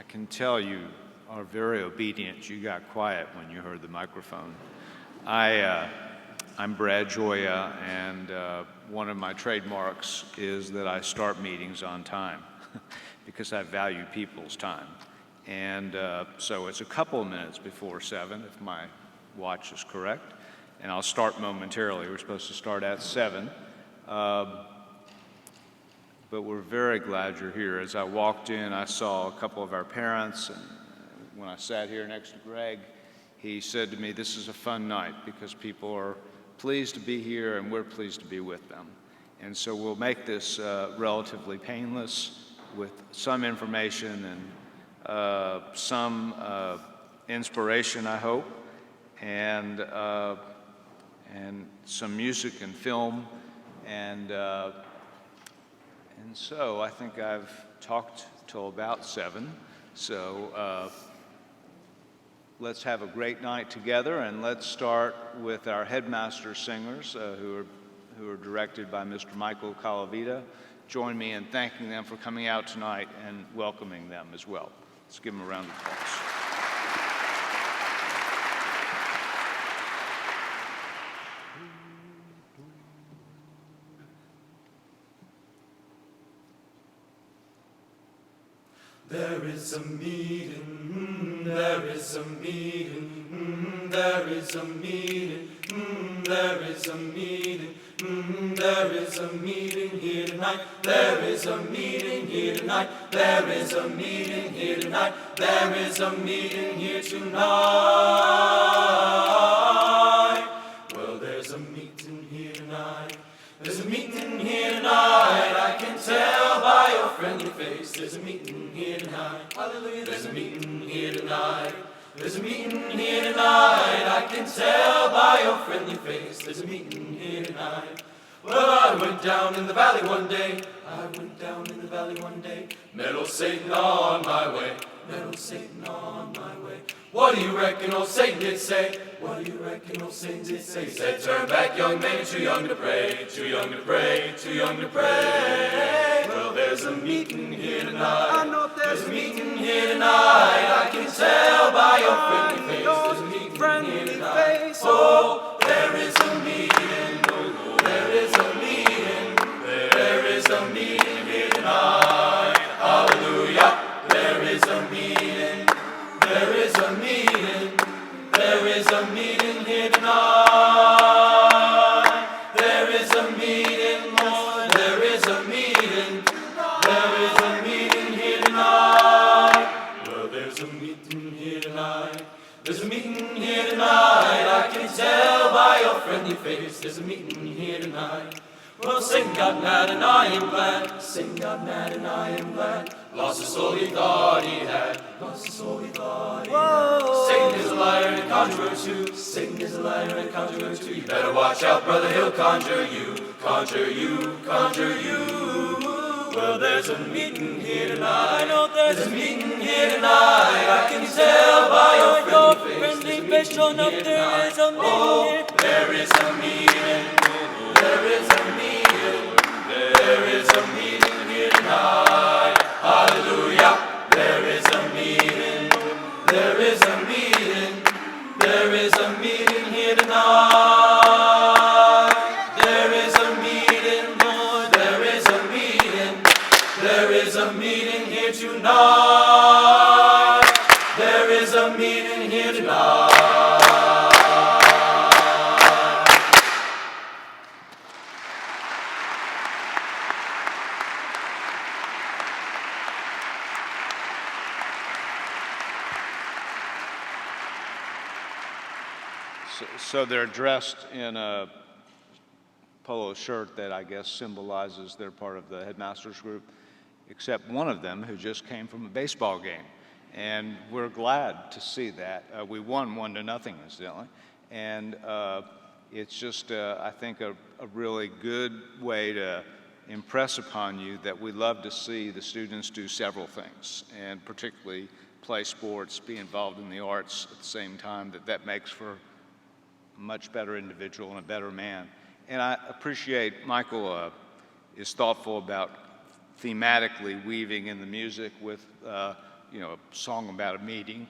can tell you are very obedient. You got quiet when you heard the microphone. I'm Brad Joya, and one of my trademarks is that I start meetings on time because I value people's time. And so it's a couple of minutes before 7, if my watch is correct, and I'll start momentarily. We're supposed to start at 7. But we're very glad you're here. As I walked in, I saw a couple of our parents, and when I sat here next to Greg, he said to me, this is a fun night because people are pleased to be here and we're pleased to be with them. And so we'll make this relatively painless with some information and some inspiration, I hope, and some music and film, and so I think I've talked till about 7. So let's have a great night together, and let's start with our headmaster singers who are directed by Mr. Michael Calavita. Join me in thanking them for coming out tonight and welcoming them as well. Let's give them a round of applause. There is a meeting, there is a meeting, there is a meeting, there is a meeting, there is a meeting here tonight, there is a meeting here tonight, there is a meeting here tonight, there is a meeting here tonight. Well, there's a meeting here tonight. There's a meeting here tonight, I can tell by your friendly face. There's a meeting here tonight, hallelujah. There's a meeting here tonight. There's a meeting here tonight, I can tell by your friendly face. There's a meeting here tonight. Well, I went down in the valley one day. I went down in the valley one day. Met old Satan on my way. Met old Satan on my way. What do you reckon old Satan did say? What do you reckon old Satan did say? He said, turn back, young man, you're too young to pray. Too young to pray, too young to pray. Well, there's a meeting here tonight. I know there's a meeting here tonight. I can tell by your friendly face. There's a meeting here tonight. Oh, there is a meeting. There is a meeting. There is a meeting here tonight. Hallelujah. There is a meeting. There is a meeting. There is a meeting here tonight. There is a meeting, Lord. There is a meeting. There is a meeting here tonight. Well, there's a meeting here tonight. There's a meeting here tonight. I can tell by your friendly face. There's a meeting here tonight. Well, Satan got mad and I am glad. Satan got mad and I am glad. Lost the soul he thought he had. Lost the soul he thought he had. Satan is a liar and a conjurer too. Satan is a liar and a conjurer too. You better watch out, brother, he'll conjure you. Conjure you, conjure you. Well, there's a meeting here tonight. I know there's a meeting here tonight. I can tell by your friendly face. Showing up, there is a meeting. Oh, there is a meeting. There is a meeting. There is a meeting here tonight. Hallelujah. There is a meeting. There is a meeting. There is a meeting here tonight. There is a meeting, Lord. There is a meeting. There is a meeting here tonight. There is a meeting here tonight. So they're dressed in a polo shirt that I guess symbolizes they're part of the headmasters group, except one of them who just came from a baseball game. And we're glad to see that. We won 1-0, incidentally. And it's just, I think, a really good way to impress upon you that we love to see the students do several things, and particularly play sports, be involved in the arts at the same time. That makes for a much better individual and a better man. And I appreciate Michael is thoughtful about thematically weaving in the music with a song about a meeting.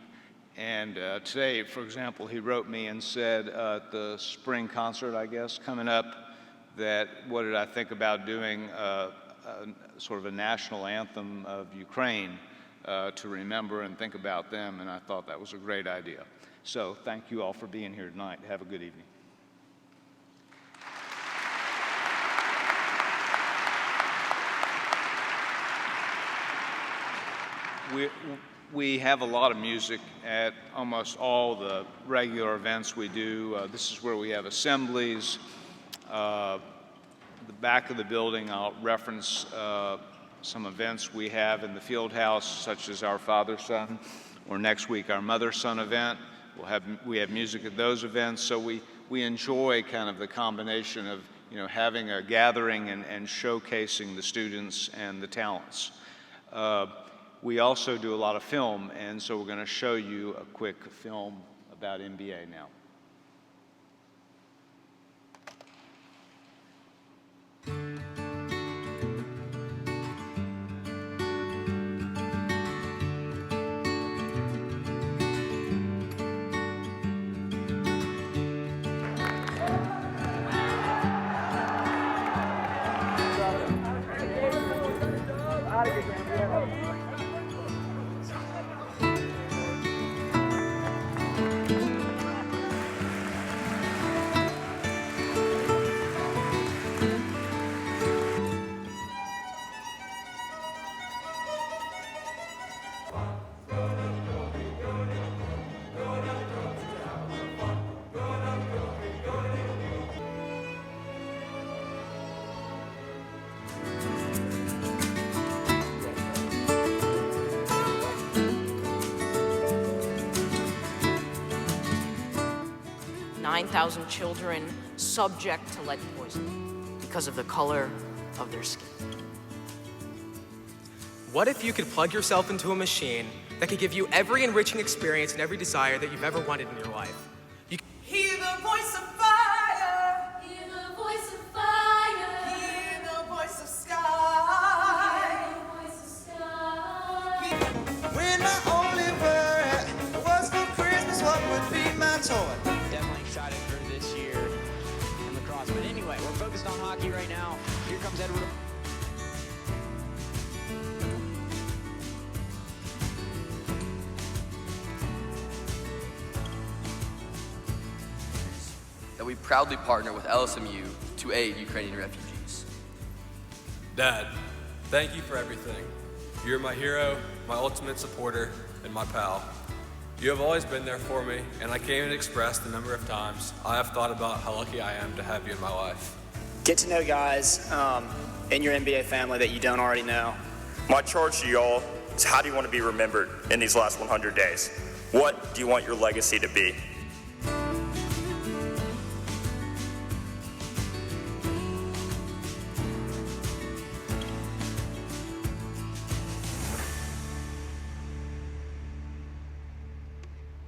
And today, for example, he wrote me and said at the spring concert, I guess, coming up, that what did I think about doing sort of a national anthem of Ukraine to remember and think about them, and I thought that was a great idea. So thank you all for being here tonight. Have a good evening. We have a lot of music at almost all the regular events we do. This is where we have assemblies. The back of the building, I'll reference some events we have in the field house, such as our Father-Son, or next week our Mother-Son event. We have music at those events, so we enjoy kind of the combination of having a gathering and showcasing the students and the talents. We also do a lot of film, and so we're going to show you a quick film about MBA now. (9,000 children subject to lead poisoning because of the color of their skin. What if you could plug yourself into a machine that could give you every enriching experience and every desire that you've ever wanted in your life? Hear the voice of fire. Hear the voice of fire. Hear the voice of sky. Hear the voice of sky. When my only word was for Christmas, what would be my toy? Definitely excited for this year in lacrosse. But anyway, we're focused on hockey right now. Here comes Edward. That we proudly partner with LSMU to aid Ukrainian refugees. Dad, thank you for everything. You're my hero, my ultimate supporter, and my pal. You have always been there for me, and I can't even express the number of times I have thought about how lucky I am to have you in my life. Get to know guys in your NBA family that you don't already know. My charge to y'all is, how do you want to be remembered in these last 100 days? What do you want your legacy to be?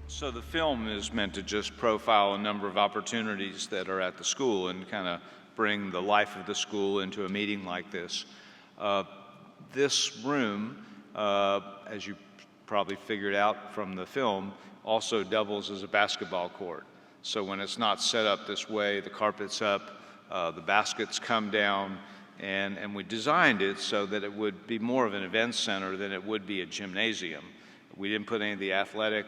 So the film is meant to just profile a number of opportunities that are at the school and kind of bring the life of the school into a meeting like this. This room, as you probably figured out from the film, also doubles as a basketball court. So when it's not set up this way, the carpet's up, the baskets come down, and we designed it so that it would be more of an event center than it would be a gymnasium. We didn't put any of the athletic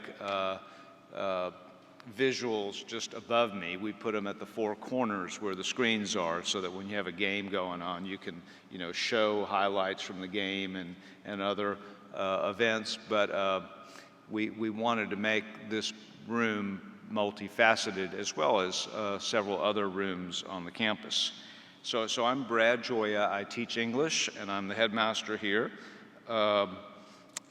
visuals just above me. We put them at the four corners where the screens are, so that when you have a game going on, you can, show highlights from the game and other events. But we wanted to make this room multifaceted, as well as several other rooms on the campus. So I'm Brad Joya. I teach English, and I'm the headmaster here.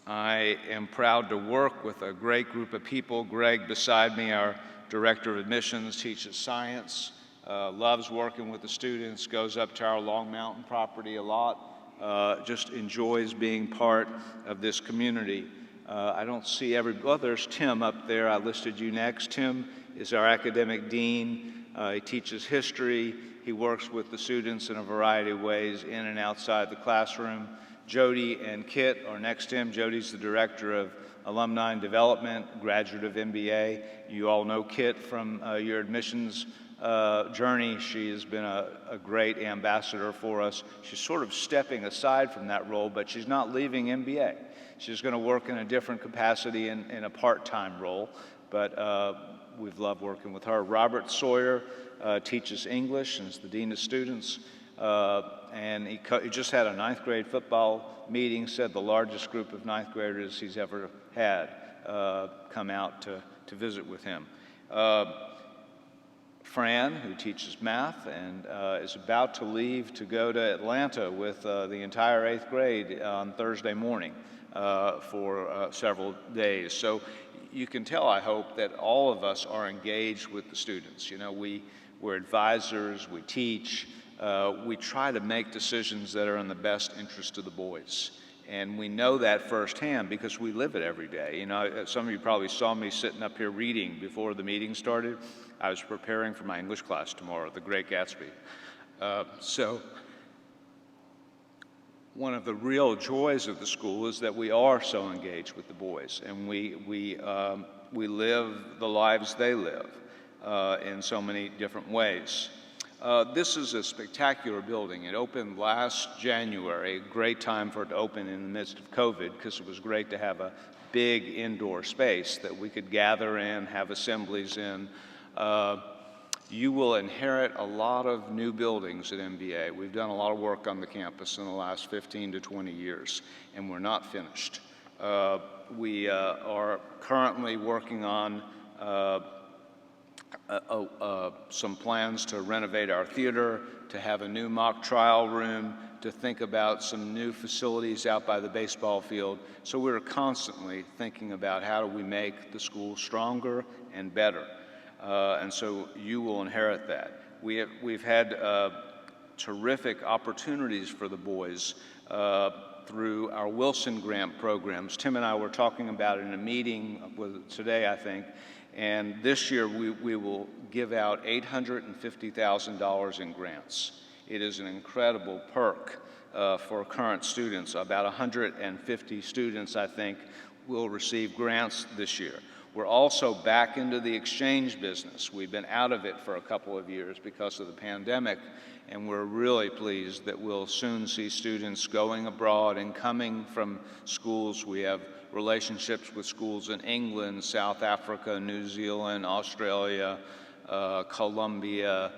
I am proud to work with a great group of people. Greg beside me, our director of admissions, teaches science, loves working with the students, goes up to our Long Mountain property a lot, just enjoys being part of this community. I don't see there's Tim up there. I listed you next. Tim is our academic dean. He teaches history. He works with the students in a variety of ways in and outside the classroom. Jody and Kit are next to him. Jody's the director of Alumni and Development, graduate of MBA. You all know Kit from your admissions journey. She has been a great ambassador for us. She's sort of stepping aside from that role, but she's not leaving MBA. She's going to work in a different capacity in a part-time role, but we've loved working with her. Robert Sawyer teaches English and is the dean of students. And he just had a ninth grade football meeting, said the largest group of ninth graders he's ever had come out to visit with him. Fran, who teaches math and is about to leave to go to Atlanta with the entire 8th grade on Thursday morning for several days. So you can tell, I hope, that all of us are engaged with the students. You know, we're advisors, we teach, we try to make decisions that are in the best interest of the boys. And we know that firsthand because we live it every day. You know, some of you probably saw me sitting up here reading before the meeting started. I was preparing for my English class tomorrow, The Great Gatsby. So one of the real joys of the school is that we are so engaged with the boys, and we live the lives they live in so many different ways. This is a spectacular building. It opened last January, a great time for it to open in the midst of COVID, because it was great to have a big indoor space that we could gather in, have assemblies in. You will inherit a lot of new buildings at MBA. We've done a lot of work on the campus in the last 15 to 20 years, and we're not finished. We are currently working on some plans to renovate our theater, to have a new mock trial room, to think about some new facilities out by the baseball field. So we're constantly thinking about how do we make the school stronger and better. And so you will inherit that. We've had terrific opportunities for the boys through our Wilson Grant programs. Tim and I were talking about it in a meeting today, I think. And this year we will give out $850,000 in grants. It is an incredible perk for current students. About 150 students, I think, will receive grants this year. We're also back into the exchange business. We've been out of it for a couple of years because of the pandemic, and we're really pleased that we'll soon see students going abroad and coming from schools. We have relationships with schools in England, South Africa, New Zealand, Australia, Colombia,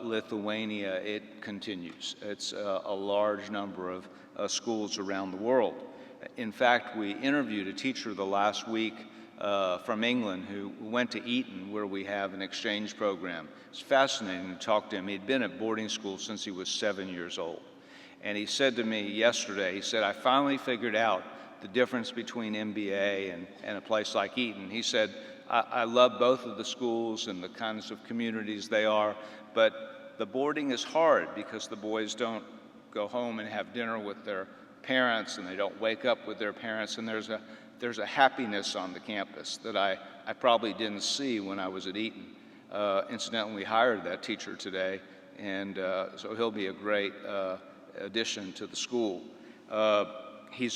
Lithuania. It continues. It's a large number of schools around the world. In fact, we interviewed a teacher the last week from England who went to Eton, where we have an exchange program. It's fascinating to talk to him. He'd been at boarding school since he was 7 years old. And he said to me yesterday, he said, I finally figured out the difference between MBA and a place like Eton. He said, I love both of the schools and the kinds of communities they are, but the boarding is hard because the boys don't go home and have dinner with their parents, and they don't wake up with their parents, and there's a happiness on the campus that I probably didn't see when I was at Eton. Incidentally, we hired that teacher today, and so he'll be a great addition to the school. He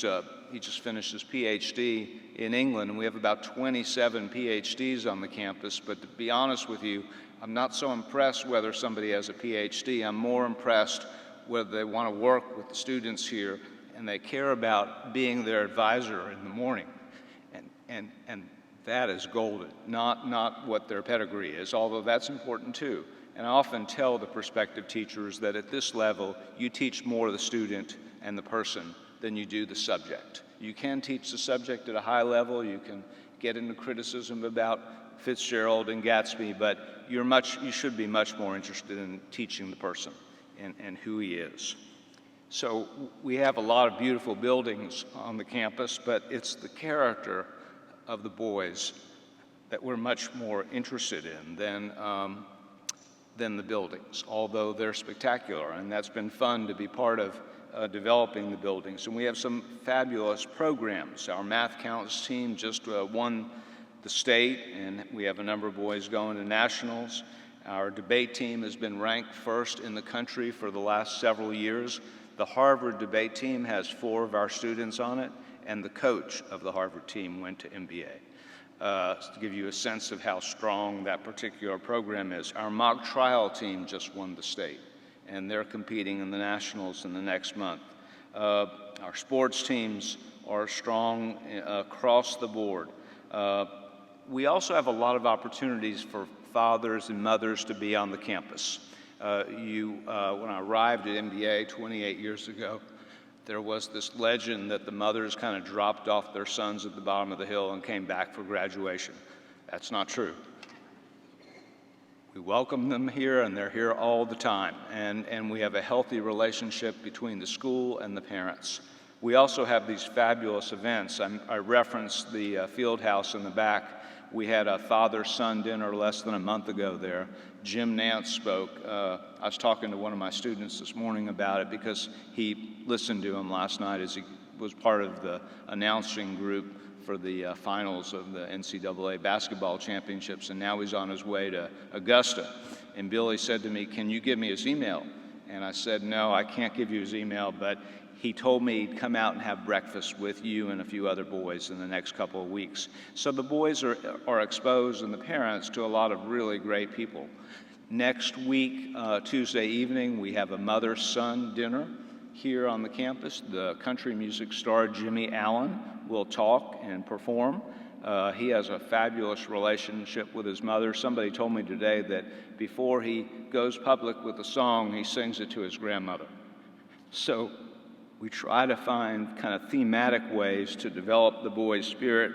just finished his PhD in England, and we have about 27 PhDs on the campus, but to be honest with you, I'm not so impressed whether somebody has a PhD. I'm more impressed whether they want to work with the students here and they care about being their advisor in the morning. And that is golden, not what their pedigree is, although that's important too. And I often tell the prospective teachers that at this level, you teach more the student and the person than you do the subject. You can teach the subject at a high level, you can get into criticism about Fitzgerald and Gatsby, but you should be much more interested in teaching the person and who he is. So we have a lot of beautiful buildings on the campus, but it's the character of the boys that we're much more interested in than the buildings, although they're spectacular, and that's been fun to be part of developing the buildings. And we have some fabulous programs. Our math counts team just won the state, and we have a number of boys going to nationals. Our debate team has been ranked first in the country for the last several years. The Harvard debate team has 4 of our students on it, and the coach of the Harvard team went to MBA. To give you a sense of how strong that particular program is. Our mock trial team just won the state, and they're competing in the nationals in the next month. Our sports teams are strong across the board. We also have a lot of opportunities for fathers and mothers to be on the campus. When I arrived at MBA 28 years ago, there was this legend that the mothers kind of dropped off their sons at the bottom of the hill and came back for graduation. That's not true. We welcome them here, and they're here all the time, and we have a healthy relationship between the school and the parents. We also have these fabulous events. I referenced the field house in the back. We had a father-son dinner less than a month ago there. Jim Nance spoke. I was talking to one of my students this morning about it because he listened to him last night as he was part of the announcing group for the finals of the NCAA basketball championships, and now he's on his way to Augusta. And Billy said to me, "Can you give me his email?" And I said, "No, I can't give you his email, but he told me he'd come out and have breakfast with you and a few other boys in the next couple of weeks." So the boys are exposed, and the parents, to a lot of really great people. Next week, Tuesday evening, we have a mother-son dinner here on the campus. The country music star Jimmy Allen will talk and perform. He has a fabulous relationship with his mother. Somebody told me today that before he goes public with a song, he sings it to his grandmother. So we try to find kind of thematic ways to develop the boys' spirit,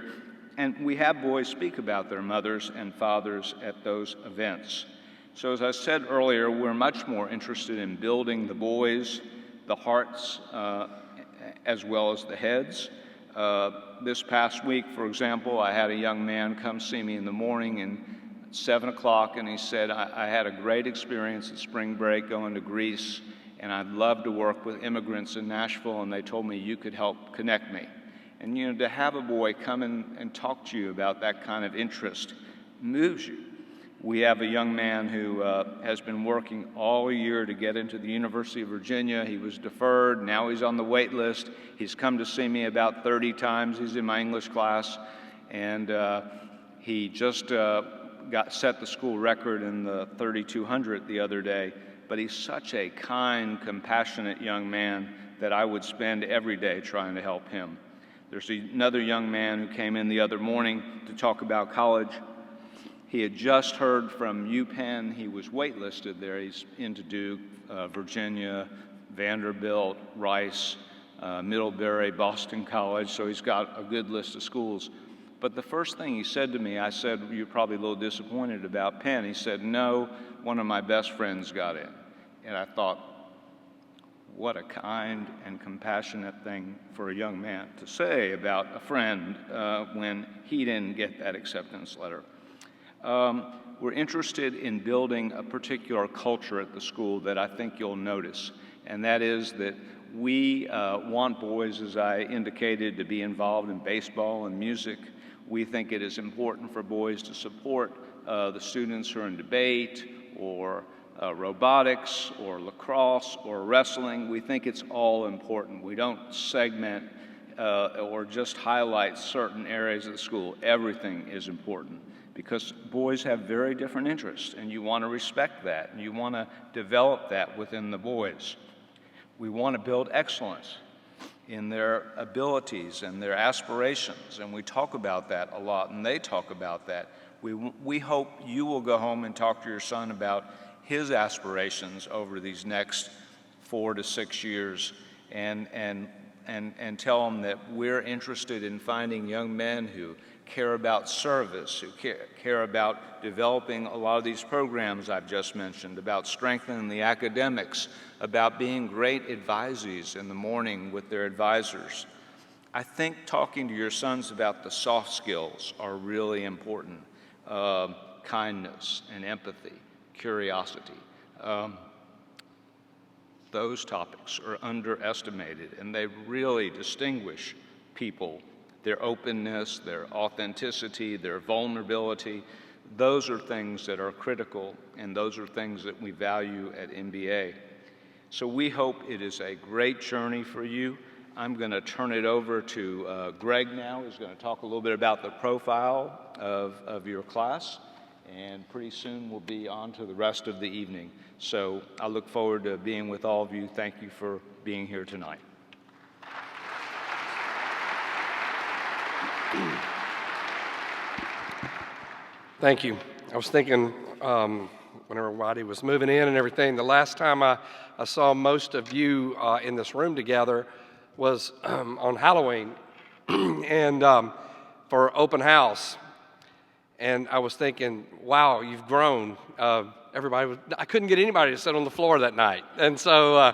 and we have boys speak about their mothers and fathers at those events. So as I said earlier, we're much more interested in building the boys, the hearts, as well as the heads. This past week, for example, I had a young man come see me in the morning at 7 o'clock, and he said, I had a great experience at spring break going to Greece, and I'd love to work with immigrants in Nashville, and they told me you could help connect me. And you know, to have a boy come in and talk to you about that kind of interest moves you. We have a young man who has been working all year to get into the University of Virginia. He was deferred, now he's on the wait list. He's come to see me about 30 times. He's in my English class, and he just set the school record in the 3,200 the other day. But he's such a kind, compassionate young man that I would spend every day trying to help him. There's another young man who came in the other morning to talk about college. He had just heard from UPenn. He was waitlisted there. He's into Duke, Virginia, Vanderbilt, Rice, Middlebury, Boston College, so he's got a good list of schools. But the first thing he said to me, I said, "You're probably a little disappointed about Penn." He said, "No, one of my best friends got in." And I thought, what a kind and compassionate thing for a young man to say about a friend when he didn't get that acceptance letter. We're interested in building a particular culture at the school that I think you'll notice, and that is that we want boys, as I indicated, to be involved in baseball and music. We think it is important for boys to support the students who are in debate or robotics or lacrosse or wrestling. We think it's all important. We don't segment or just highlight certain areas of the school. Everything is important because boys have very different interests, and you want to respect that, and you want to develop that within the boys. We want to build excellence in their abilities and their aspirations, and we talk about that a lot, and they talk about that. We hope you will go home and talk to your son about his aspirations over these next 4 to 6 years, and tell him that we're interested in finding young men who care about service, who care about developing a lot of these programs I've just mentioned, about strengthening the academics, about being great advisees in the morning with their advisors. I think talking to your sons about the soft skills are really important. Kindness and empathy, curiosity. Those topics are underestimated, and they really distinguish people. Their openness, their authenticity, their vulnerability, Those are things that are critical, and those are things that we value at MBA. So we hope it is a great journey for you. I'm going to turn it over to Greg now, who's going to talk a little bit about the profile of your class, and pretty soon we'll be on to the rest of the evening. So I look forward to being with all of you. Thank you for being here tonight. Thank you. I was thinking when everybody was moving in and everything, the last time I saw most of you in this room together was on Halloween and for open house. And I was thinking, wow, you've grown. I couldn't get anybody to sit on the floor that night. And so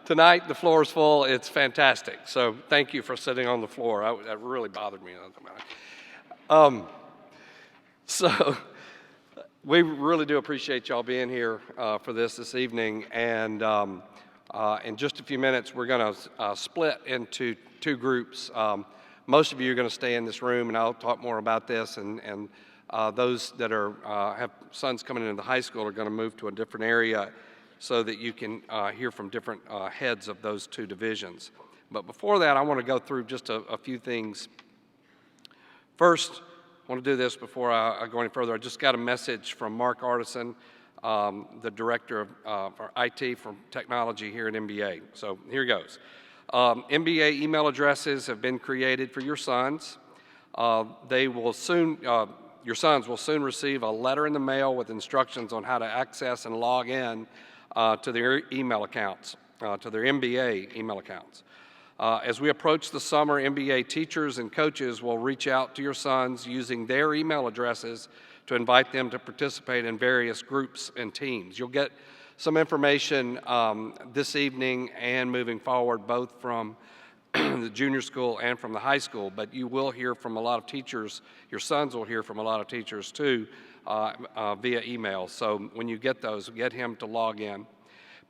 tonight the floor is full. It's fantastic. So thank you for sitting on the floor. That really bothered me. So we really do appreciate y'all being here for this evening. And in just a few minutes, we're going to split into two groups. Most of you are going to stay in this room, and I'll talk more about this. And those that have sons coming into the high school are going to move to a different area so that you can hear from different heads of those two divisions. But before that, I want to go through just a few things. First, I want to do this before I go any further. I just got a message from Mark Artisan, the director for IT for technology here at MBA. So here goes. MBA email addresses have been created for your sons. Your sons will soon receive a letter in the mail with instructions on how to access and log in to their email accounts, to their MBA email accounts. As we approach the summer, MBA teachers and coaches will reach out to your sons using their email addresses to invite them to participate in various groups and teams. You'll get some information this evening and moving forward, both from the junior school and from the high school, but you will hear from a lot of teachers. Your sons will hear from a lot of teachers too via email. So when you get those, get him to log in.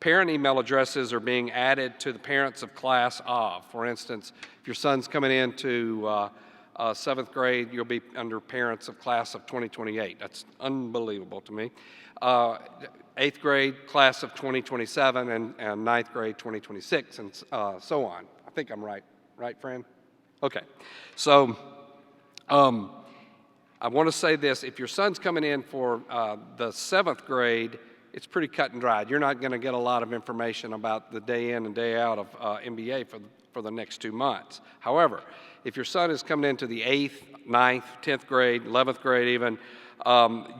Parent email addresses are being added to the parents of class of. For instance, if your son's coming into 7th grade, you'll be under parents of class of 2028. That's unbelievable to me. 8th grade, class of 2027, and 9th grade, 2026, and so on. I think I'm right, friend? Okay. So I want to say this. If your son's coming in for the 7th grade, it's pretty cut and dried. You're not going to get a lot of information about the day in and day out of MBA for the next 2 months. However, if your son is coming into the 8th, 9th, 10th grade, 11th grade even,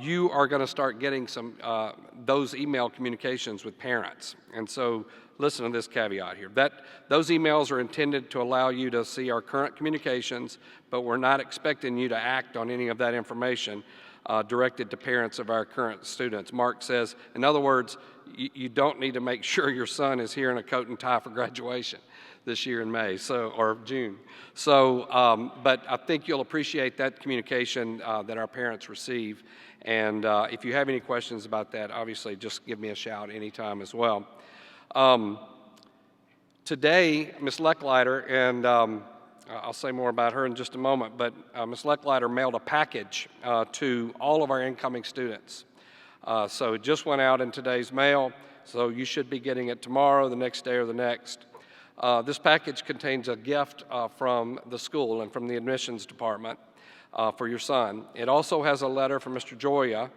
you are going to start getting some those email communications with parents. And so listen to this caveat here. Those emails are intended to allow you to see our current communications, but we're not expecting you to act on any of that information directed to parents of our current students. Mark says, in other words, you don't need to make sure your son is here in a coat and tie for graduation this year in May, or June. So, but I think you'll appreciate that communication that our parents receive. And if you have any questions about that, obviously just give me a shout anytime as well. Today, Ms. Lecklider, and I'll say more about her in just a moment, but Ms. Lecklider mailed a package to all of our incoming students. So it just went out in today's mail, so you should be getting it tomorrow, the next day, or the next. This package contains a gift from the school and from the admissions department for your son. It also has a letter from Mr. Joya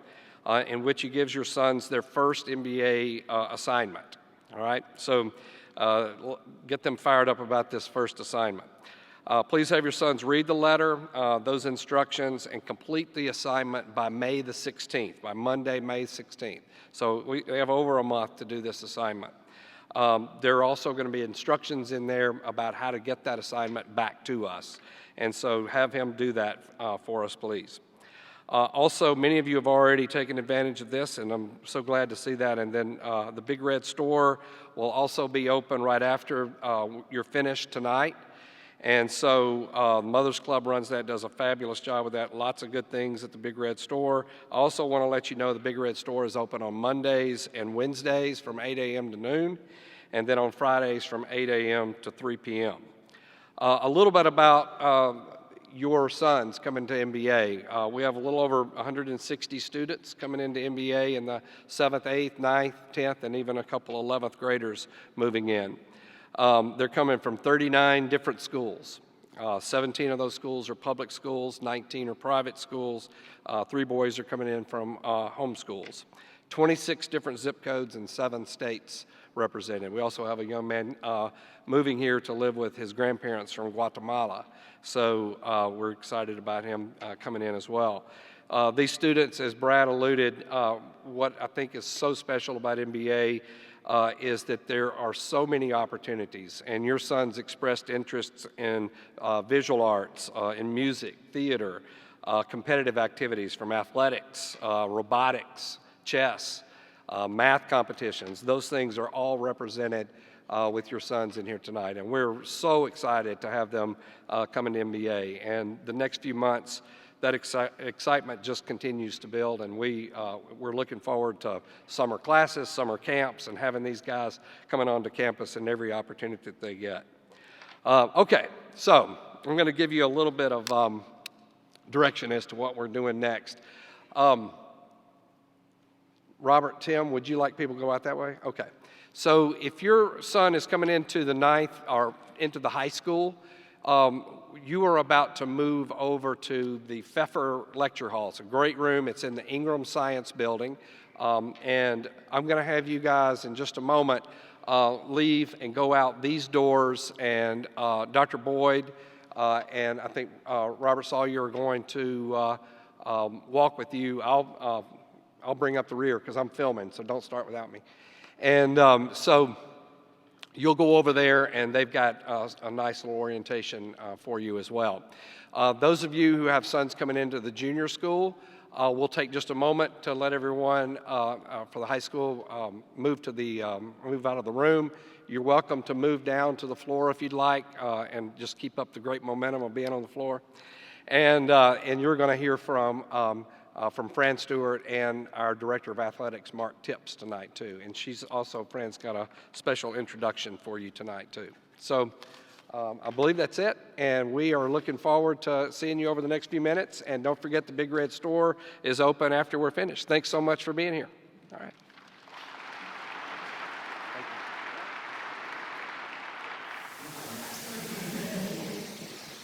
in which he gives your sons their first MBA assignment. All right, so get them fired up about this first assignment. Please have your sons read the letter, those instructions, and complete the assignment by May the 16th, by Monday, May 16th. So we have over a month to do this assignment. There are also going to be instructions in there about how to get that assignment back to us. And so have him do that for us, please. Also, many of you have already taken advantage of this, and I'm so glad to see that. And then the Big Red Store will also be open right after you're finished tonight. And so Mother's Club runs that, does a fabulous job with that. Lots of good things at the Big Red Store. I also want to let you know the Big Red Store is open on Mondays and Wednesdays from 8 a.m. to noon, and then on Fridays from 8 a.m. to 3 p.m. A little bit about your sons coming to MBA. We have a little over 160 students coming into MBA in the 7th, 8th, 9th, 10th, and even a couple 11th graders moving in. They're coming from 39 different schools. 17 of those schools are public schools, 19 are private schools. 3 boys are coming in from home schools. 26 different zip codes and 7 states represented. We also have a young man moving here to live with his grandparents from Guatemala. So we're excited about him coming in as well. These students, as Brad alluded, what I think is so special about MBA is that there are so many opportunities, and your sons expressed interests in visual arts, in music, theater, competitive activities from athletics, robotics, chess, math competitions. Those things are all represented with your sons in here tonight, and we're so excited to have them come into MBA. And the next few months, that excitement just continues to build, and we're looking forward to summer classes, summer camps, and having these guys coming onto campus in every opportunity that they get. Okay, so I'm going to give you a little bit of direction as to what we're doing next. Robert, Tim, would you like people to go out that way? Okay. So if your son is coming into the 9th or into the high school, you are about to move over to the Pfeffer Lecture Hall. It's a great room. It's in the Ingram Science Building. And I'm going to have you guys in just a moment leave and go out these doors. And Dr. Boyd and I think Robert Sawyer are going to walk with you. I'll bring up the rear because I'm filming, so don't start without me. And so you'll go over there, and they've got a nice little orientation for you as well. Those of you who have sons coming into the junior school, we'll take just a moment to let everyone for the high school move out of the room. You're welcome to move down to the floor if you'd like, and just keep up the great momentum of being on the floor. And you're going to hear from Fran Stewart and our Director of Athletics, Mark Tips, tonight, too. And Fran's got a special introduction for you tonight, too. So I believe that's it, and we are looking forward to seeing you over the next few minutes. And don't forget the Big Red Store is open after we're finished. Thanks so much for being here. All right.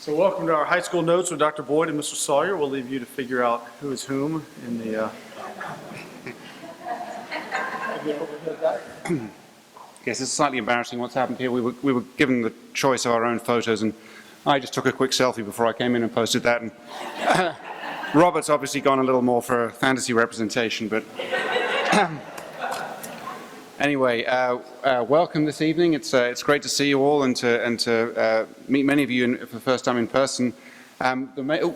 So welcome to our high school notes with Dr. Boyd and Mr. Sawyer. We'll leave you to figure out who is whom in the... Yes, it's slightly embarrassing what's happened here. We were given the choice of our own photos, and I just took a quick selfie before I came in and posted that. And Robert's obviously gone a little more for fantasy representation, but anyway, welcome this evening. It's great to see you all and to meet many of you for the first time in person. The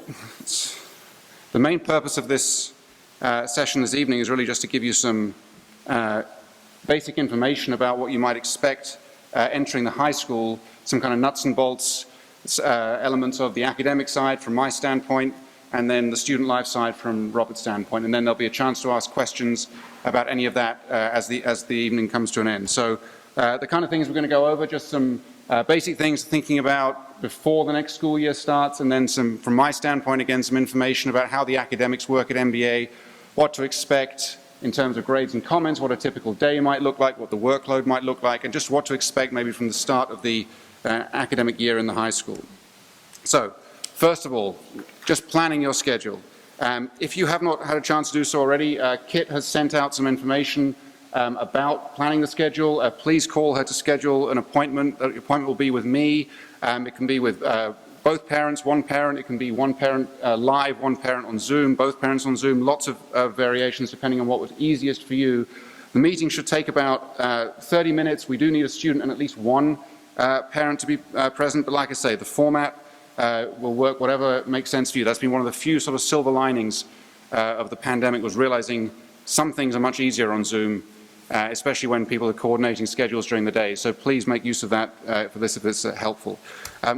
main purpose of this session this evening is really just to give you some basic information about what you might expect entering the high school, some kind of nuts and bolts elements of the academic side from my standpoint, and then the student life side from Robert's standpoint. And then there'll be a chance to ask questions about any of that as the evening comes to an end. So the kind of things we're going to go over, just some basic things thinking about before the next school year starts, and then some, from my standpoint, again, some information about how the academics work at MBA, what to expect in terms of grades and comments, what a typical day might look like, what the workload might look like, and just what to expect maybe from the start of the academic year in the high school. So, first of all, just planning your schedule. If you have not had a chance to do so already, Kit has sent out some information about planning the schedule. Please call her to schedule an appointment. The appointment will be with me. It can be with both parents, one parent. It can be one parent live, one parent on Zoom, both parents on Zoom. Lots of variations depending on what was easiest for you. The meeting should take about 30 minutes. We do need a student and at least one parent to be present. But like I say, the format will work whatever makes sense for you. That's been one of the few sort of silver linings of the pandemic, was realizing some things are much easier on Zoom, especially when people are coordinating schedules during the day. So please make use of that for this if it's helpful.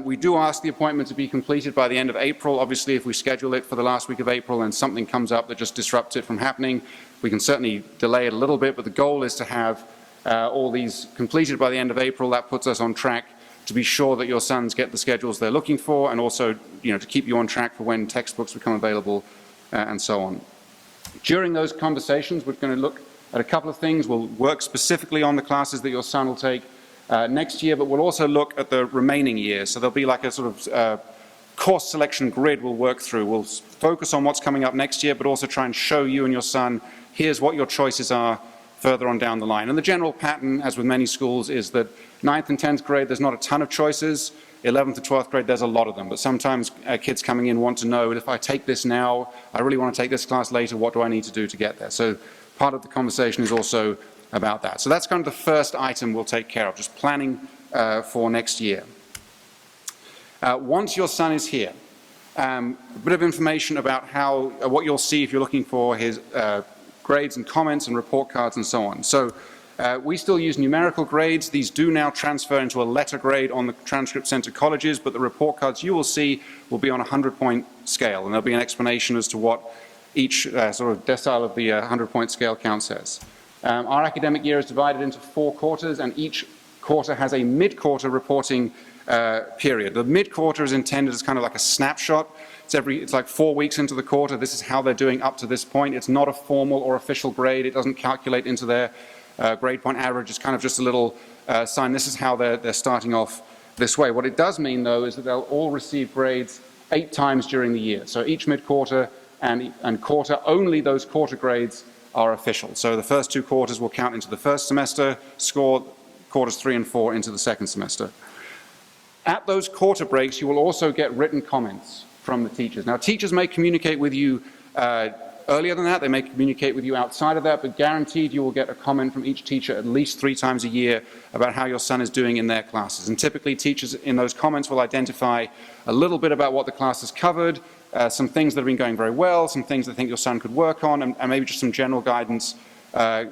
We do ask the appointment to be completed by the end of April. Obviously, if we schedule it for the last week of April and something comes up that just disrupts it from happening, we can certainly delay it a little bit, but the goal is to have all these completed by the end of April. That puts us on track to be sure that your sons get the schedules they're looking for, and also, to keep you on track for when textbooks become available, and so on. During those conversations, we're going to look at a couple of things. We'll work specifically on the classes that your son will take next year, but we'll also look at the remaining year. So there'll be like a sort of course selection grid we'll work through. We'll focus on what's coming up next year, but also try and show you and your son, here's what your choices are further on down the line. And the general pattern, as with many schools, is that 9th and 10th grade, there's not a ton of choices. 11th and 12th grade, there's a lot of them. But sometimes kids coming in want to know, if I take this now, I really want to take this class later, what do I need to do to get there? So part of the conversation is also about that. So that's kind of the first item we'll take care of, just planning for next year. Once your son is here, a bit of information about what you'll see if you're looking for his grades and comments and report cards and so on. So we still use numerical grades. These do now transfer into a letter grade on the transcript center colleges, but the report cards you will see will be on a 100-point scale, and there'll be an explanation as to what each sort of decile of the 100-point scale count says. Our academic year is divided into 4 quarters, and each quarter has a mid-quarter reporting period. The mid-quarter is intended as kind of like a snapshot. It's like 4 weeks into the quarter. This is how they're doing up to this point. It's not a formal or official grade. It doesn't calculate into their grade point average. It's kind of just a little sign. This is how they're starting off this way. What it does mean, though, is that they'll all receive grades 8 times during the year. So each mid-quarter and quarter, only those quarter grades are official. So the first 2 quarters will count into the first semester score, quarters 3 and 4 into the second semester. At those quarter breaks, you will also get written comments from the teachers. Now, teachers may communicate with you earlier than that. They may communicate with you outside of that, but guaranteed you will get a comment from each teacher at least 3 times a year about how your son is doing in their classes. And typically, teachers in those comments will identify a little bit about what the class has covered, some things that have been going very well, some things they think your son could work on, and maybe just some general guidance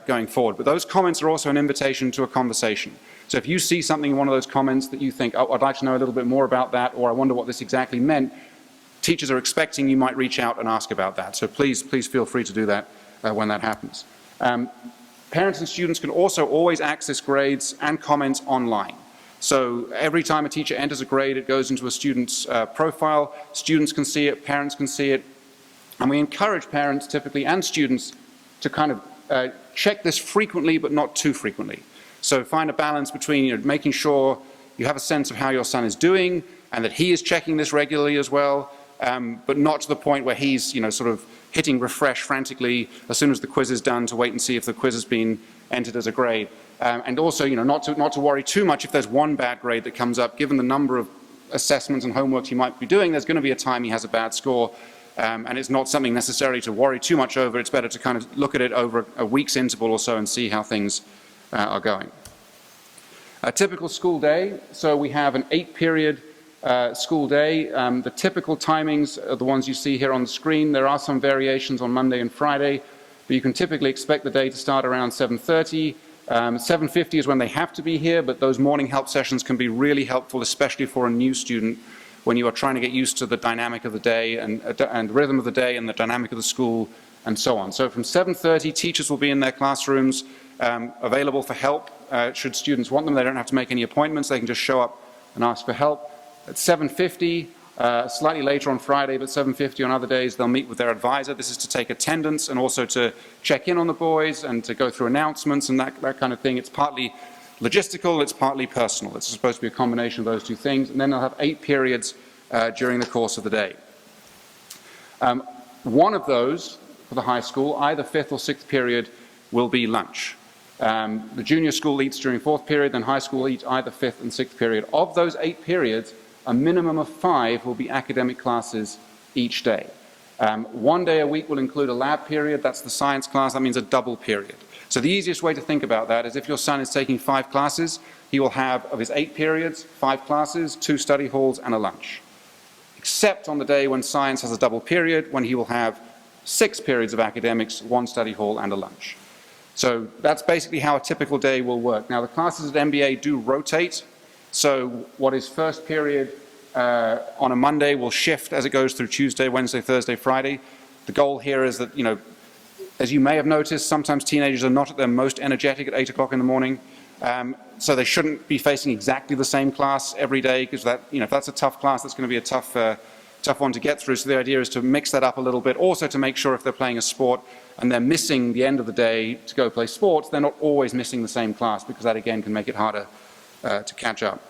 going forward. But those comments are also an invitation to a conversation. So if you see something in one of those comments that you think, oh, I'd like to know a little bit more about that, or I wonder what this exactly meant, teachers are expecting you might reach out and ask about that. So please feel free to do that when that happens. Parents and students can also always access grades and comments online. So every time a teacher enters a grade, it goes into a student's profile. Students can see it, parents can see it. And we encourage parents typically and students to kind of check this frequently, but not too frequently. So find a balance between making sure you have a sense of how your son is doing and that he is checking this regularly as well, but not to the point where he's sort of hitting refresh frantically as soon as the quiz is done to wait and see if the quiz has been entered as a grade. And also not to worry too much if there's one bad grade that comes up. Given the number of assessments and homeworks he might be doing, there's going to be a time he has a bad score, and it's not something necessarily to worry too much over. It's better to kind of look at it over a week's interval or so and see how things are going. A typical school day, so we have an 8-period school day. The typical timings are the ones you see here on the screen. There are some variations on Monday and Friday, but you can typically expect the day to start around 7:30. 7:50 is when they have to be here, but those morning help sessions can be really helpful, especially for a new student when you are trying to get used to the dynamic of the day and the rhythm of the day and the dynamic of the school and so on. So from 7:30, teachers will be in their classrooms available for help. Should students want them, they don't have to make any appointments. They can just show up and ask for help. At 7:50, slightly later on Friday, but 7:50 on other days, they'll meet with their advisor. This is to take attendance and also to check in on the boys and to go through announcements and that kind of thing. It's partly logistical, it's partly personal. It's supposed to be a combination of those 2 things. And then they'll have 8 periods during the course of the day. One of those for the high school, either 5th or 6th period, will be lunch. The junior school eats during 4th period, then high school eats either 5th and 6th period. Of those 8 periods, a minimum of 5 will be academic classes each day. 1 day a week will include a lab period. That's the science class. That means a double period. So the easiest way to think about that is if your son is taking 5 classes, he will have, of his 8 periods, 5 classes, 2 study halls, and a lunch. Except on the day when science has a double period, when he will have 6 periods of academics, 1 study hall, and a lunch. So that's basically how a typical day will work. Now, the classes at MBA do rotate. So what is first period on a Monday will shift as it goes through Tuesday, Wednesday, Thursday, Friday. The goal here is that, as you may have noticed, sometimes teenagers are not at their most energetic at 8 o'clock in the morning. So they shouldn't be facing exactly the same class every day, because that, if that's a tough class, that's going to be a tough one to get through. So the idea is to mix that up a little bit. Also to make sure if they're playing a sport and they're missing the end of the day to go play sports, they're not always missing the same class, because that again can make it harder to catch up.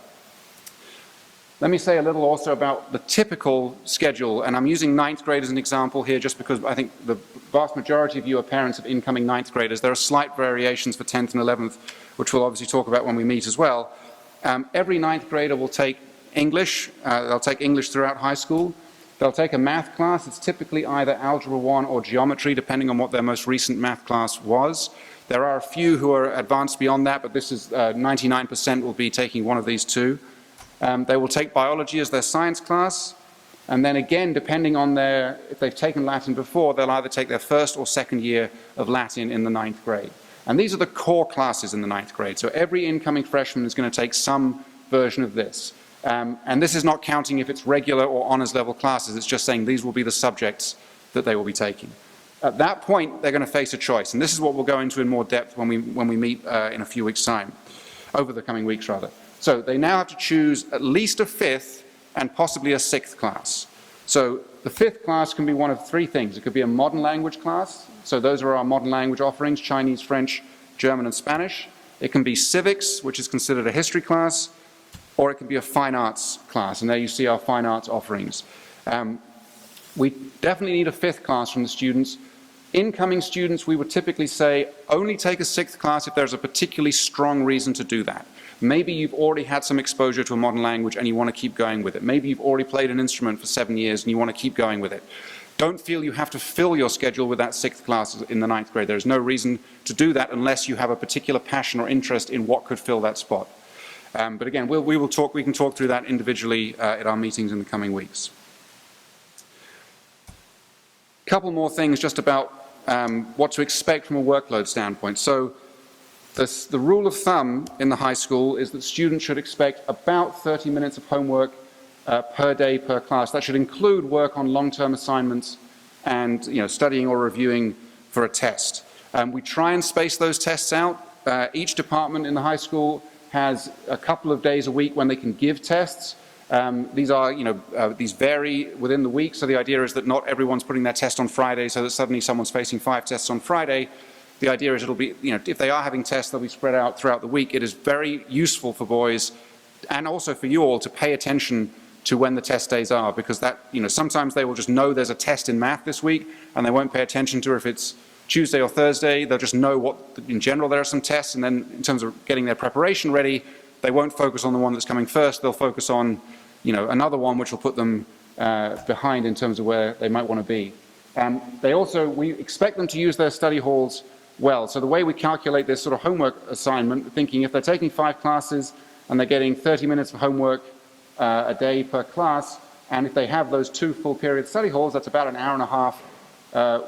Let me say a little also about the typical schedule, and I'm using 9th grade as an example here just because I think the vast majority of you are parents of incoming 9th graders. There are slight variations for 10th and 11th, which we'll obviously talk about when we meet as well. Every 9th grader will take English. They'll take English throughout high school. They'll take a math class. It's typically either Algebra 1 or Geometry, depending on what their most recent math class was. There are a few who are advanced beyond that, but this is 99% will be taking one of these two. They will take biology as their science class, and then again, depending on if they've taken Latin before, they'll either take their first or second year of Latin in the 9th grade. And these are the core classes in the 9th grade, so every incoming freshman is going to take some version of this. And this is not counting if it's regular or honors level classes, it's just saying these will be the subjects that they will be taking. At that point, they're going to face a choice, and this is what we'll go into in more depth when we meet in a few weeks' time, over the coming weeks rather. So they now have to choose at least a 5th and possibly a 6th class. So the 5th class can be one of 3 things. It could be a modern language class. So those are our modern language offerings: Chinese, French, German, and Spanish. It can be civics, which is considered a history class, or it can be a fine arts class. And there you see our fine arts offerings. We definitely need a 5th class from the students. Incoming students, we would typically say, only take a 6th class if there's a particularly strong reason to do that. Maybe you've already had some exposure to a modern language and you want to keep going with it. Maybe you've already played an instrument for 7 years and you want to keep going with it. Don't feel you have to fill your schedule with that 6th class in the 9th grade. There's no reason to do that unless you have a particular passion or interest in what could fill that spot. But again, we can talk through that individually at our meetings in the coming weeks. A couple more things just about what to expect from a workload standpoint. So the rule of thumb in the high school is that students should expect about 30 minutes of homework per day per class. That should include work on long-term assignments and studying or reviewing for a test. We try and space those tests out. Each department in the high school has a couple of days a week when they can give tests. These vary within the week, so the idea is that not everyone's putting their test on Friday, so that suddenly someone's facing 5 tests on Friday. The idea is it'll be, if they are having tests, they'll be spread out throughout the week. It is very useful for boys and also for you all to pay attention to when the test days are, because that, sometimes they will just know there's a test in math this week and they won't pay attention to if it's Tuesday or Thursday. They'll just know what, in general, there are some tests, and then in terms of getting their preparation ready, they won't focus on the one that's coming first. They'll focus on, another one which will put them behind in terms of where they might want to be. We expect them to use their study halls well. So the way we calculate this sort of homework assignment, thinking if they're taking 5 classes and they're getting 30 minutes of homework a day per class, and if they have those 2 full period study halls, that's about an hour and a half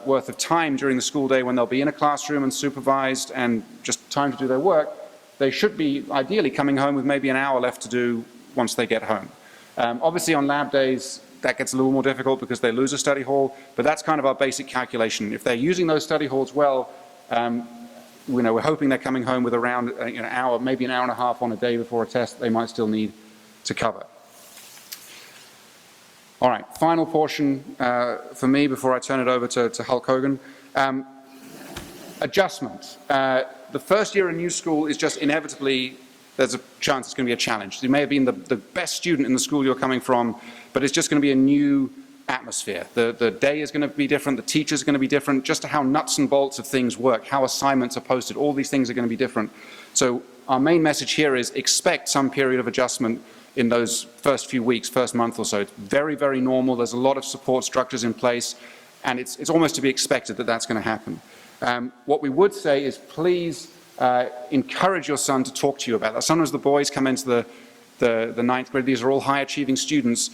worth of time during the school day when they'll be in a classroom and supervised and just time to do their work. They should be ideally coming home with maybe an hour left to do once they get home. Obviously on lab days, that gets a little more difficult because they lose a study hall, but that's kind of our basic calculation. If they're using those study halls well, we're hoping they're coming home with around an hour, maybe an hour and a half on a day before a test they might still need to cover. All right, final portion for me before I turn it over to Hulk Hogan. Adjustment. The first year in new school is just inevitably, there's a chance it's going to be a challenge. You may have been the best student in the school you're coming from, but it's just going to be a new atmosphere. The day is going to be different, the teachers are going to be different, just how nuts and bolts of things work, how assignments are posted, all these things are going to be different. So our main message here is expect some period of adjustment in those first few weeks, first month or so. It's very, very normal. There's a lot of support structures in place, and it's almost to be expected that that's going to happen. What we would say is please encourage your son to talk to you about that. Sometimes the boys come into the 9th grade. These are all high-achieving students.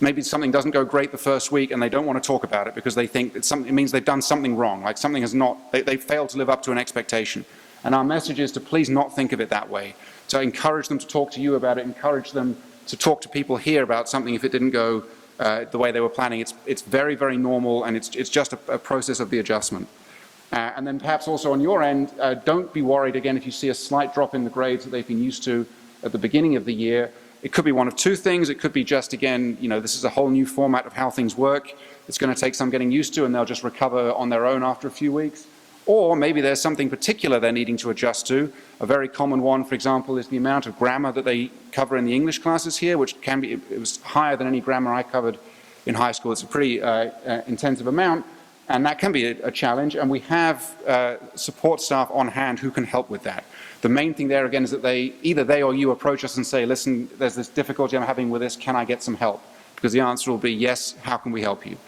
Maybe something doesn't go great the first week and they don't want to talk about it because they think it means they've done something wrong, like something has not, they failed to live up to an expectation. And our message is to please not think of it that way. So encourage them to talk to you about it, encourage them to talk to people here about something if it didn't go the way they were planning. It's very, very normal, and it's just a process of the adjustment. And then perhaps also on your end, don't be worried again if you see a slight drop in the grades that they've been used to at the beginning of the year. It could be one of two things. It could be just, again, this is a whole new format of how things work. It's going to take some getting used to, and they'll just recover on their own after a few weeks. Or maybe there's something particular they're needing to adjust to. A very common one, for example, is the amount of grammar that they cover in the English classes here, which can be, it was higher than any grammar I covered in high school. It's a pretty intensive amount, and that can be a challenge, and we have support staff on hand who can help with that. The main thing there, again, is that either they or you approach us and say, listen, there's this difficulty I'm having with this, can I get some help? Because the answer will be yes, how can we help you?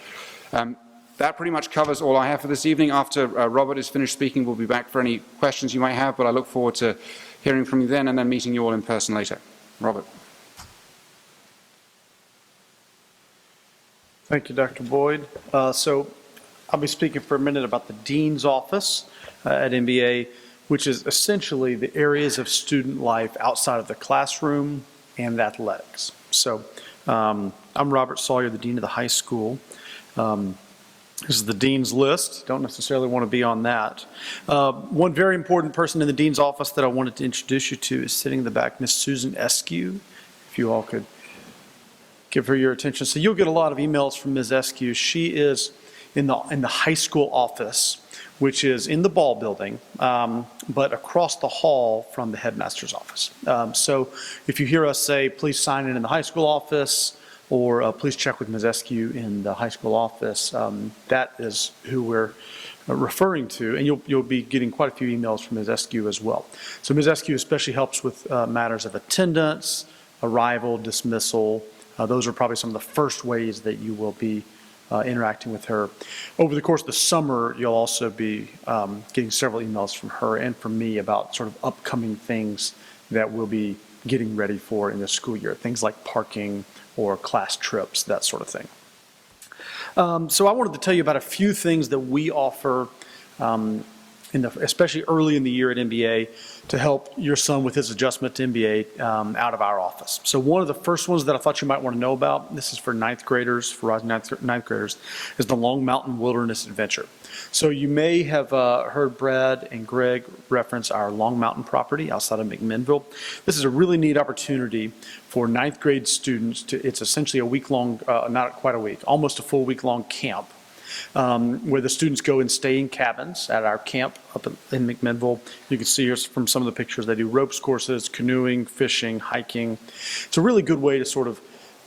That pretty much covers all I have for this evening. After Robert is finished speaking, we'll be back for any questions you might have, but I look forward to hearing from you then and then meeting you all in person later. Robert. Thank you, Dr. Boyd. So I'll be speaking for a minute about the Dean's Office at MBA, which is essentially the areas of student life outside of the classroom and athletics. So I'm Robert Sawyer, the Dean of the high school. This is the Dean's list. Don't necessarily want to be on that. One very important person in the Dean's office that I wanted to introduce you to is sitting in the back, Miss Susan Eskew. If you all could give her your attention. So you'll get a lot of emails from Ms. Eskew. She is in the high school office, which is in the ball building, but across the hall from the headmaster's office. So if you hear us say, please sign in the high school office, or please check with Ms. Eskew in the high school office, that is who we're referring to, and you'll be getting quite a few emails from Ms. Eskew as well. So Ms. Eskew especially helps with matters of attendance, arrival, dismissal. Those are probably some of the first ways that you will be interacting with her. Over the course of the summer, you'll also be getting several emails from her and from me about sort of upcoming things that we'll be getting ready for in the school year, things like parking or class trips, that sort of thing. So I wanted to tell you about a few things that we offer, especially early in the year at MBA, to help your son with his adjustment to MBA out of our office. So one of the first ones that I thought you might want to know about, this is for ninth graders, for rising ninth graders, is the Long Mountain Wilderness Adventure. So you may have heard Brad and Greg reference our Long Mountain property outside of McMinnville. This is a really neat opportunity for ninth grade students it's essentially a week-long, not quite a week, almost a full week-long camp where the students go and stay in cabins at our camp up in McMinnville. You can see here from some of the pictures, they do ropes courses, canoeing, fishing, hiking. It's a really good way to sort of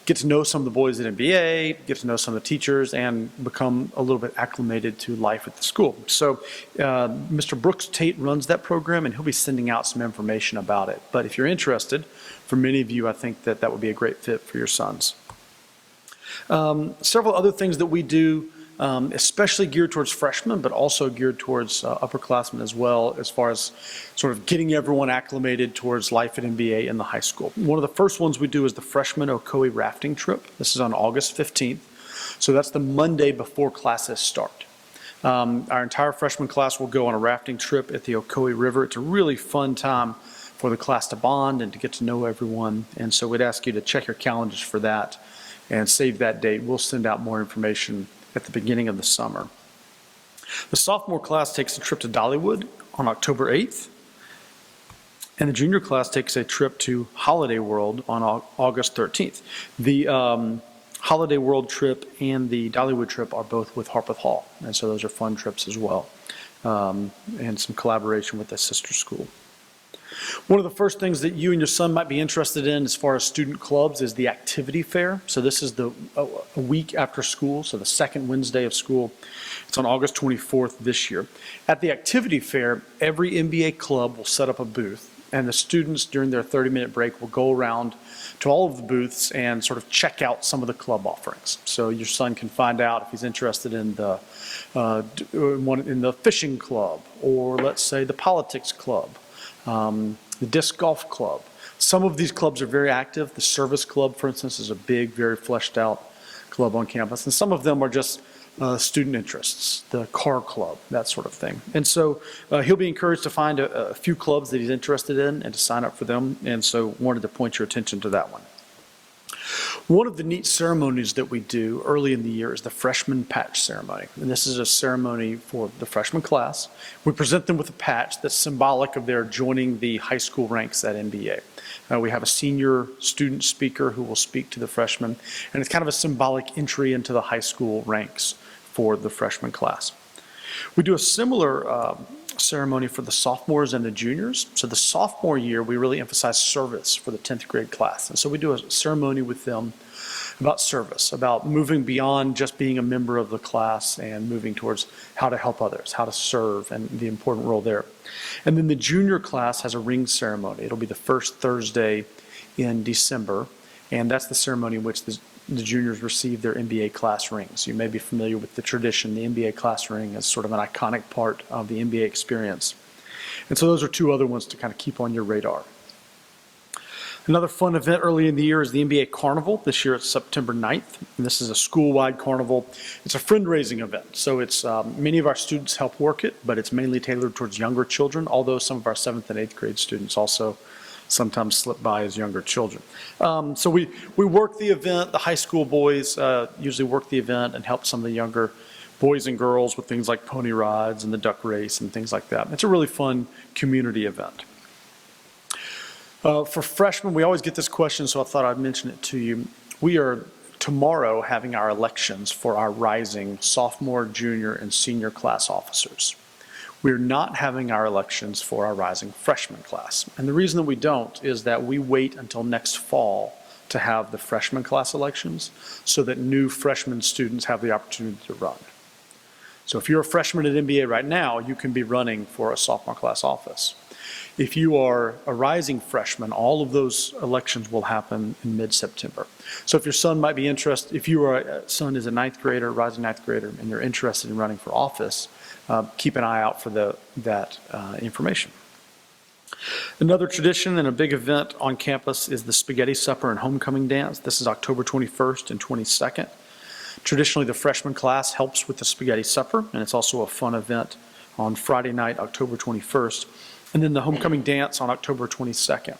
get to know some of the boys at MBA, get to know some of the teachers, and become a little bit acclimated to life at the school. So Mr. Brooks Tate runs that program, and he'll be sending out some information about it. But if you're interested, for many of you, I think that would be a great fit for your sons. Several other things that we do, especially geared towards freshmen, but also geared towards upperclassmen as well, as far as sort of getting everyone acclimated towards life at MBA in the high school. One of the first ones we do is the freshman Oconee rafting trip. This is on August 15th. So that's the Monday before classes start. Our entire freshman class will go on a rafting trip at the Oconee River. It's a really fun time for the class to bond and to get to know everyone. And so we'd ask you to check your calendars for that and save that date. We'll send out more information at the beginning of the summer. The sophomore class takes a trip to Dollywood on October 8th, and the junior class takes a trip to Holiday World on August 13th. The Holiday World trip and the Dollywood trip are both with Harpeth Hall, and so those are fun trips as well, and some collaboration with the sister school. One of the first things that you and your son might be interested in as far as student clubs is the activity fair. So this is a week after school, so the second Wednesday of school. It's on August 24th this year. At the activity fair, every MBA club will set up a booth, and the students during their 30-minute break will go around to all of the booths and sort of check out some of the club offerings. So your son can find out if he's interested in the fishing club, or let's say the politics club, the disc golf club. Some of these clubs are very active. The service club, for instance, is a big, very fleshed out club on campus. And some of them are just student interests, the car club, that sort of thing. And so he'll be encouraged to find a few clubs that he's interested in and to sign up for them. And so wanted to point your attention to that one. One of the neat ceremonies that we do early in the year is the freshman patch ceremony. And this is a ceremony for the freshman class. We present them with a patch that's symbolic of their joining the high school ranks at NBA. We have a senior student speaker who will speak to the freshmen, and it's kind of a symbolic entry into the high school ranks for the freshman class. We do a similar ceremony for the sophomores and the juniors. So the sophomore year, we really emphasize service for the 10th grade class. And so we do a ceremony with them about service, about moving beyond just being a member of the class and moving towards how to help others, how to serve, and the important role there. And then the junior class has a ring ceremony. It'll be the first Thursday in December, and that's the ceremony in which the juniors receive their NBA class rings. You may be familiar with the tradition. The NBA class ring is sort of an iconic part of the NBA experience. And so those are two other ones to kind of keep on your radar. Another fun event early in the year is the NBA Carnival. This year it's September 9th, and this is a school-wide carnival. It's a friend-raising event, so it's many of our students help work it, but it's mainly tailored towards younger children, although some of our 7th and 8th grade students also sometimes slip by as younger children. So we work the event. The high school boys usually work the event and help some of the younger boys and girls with things like pony rides and the duck race and things like that. It's a really fun community event. For freshmen, we always get this question, so I thought I'd mention it to you. We are tomorrow having our elections for our rising sophomore, junior, and senior class officers. We're not having our elections for our rising freshman class. And the reason that we don't is that we wait until next fall to have the freshman class elections so that new freshman students have the opportunity to run. So if you're a freshman at NBA right now, you can be running for a sophomore class office. If you are a rising freshman, all of those elections will happen in mid-September. So if your son might be interested, if your son is a ninth grader, rising ninth grader, and you're interested in running for office, keep an eye out for that information. Another tradition and a big event on campus is the Spaghetti Supper and Homecoming Dance. This is October 21st and 22nd. Traditionally, the freshman class helps with the Spaghetti Supper, and it's also a fun event on Friday night, October 21st. And then the homecoming dance on October 22nd.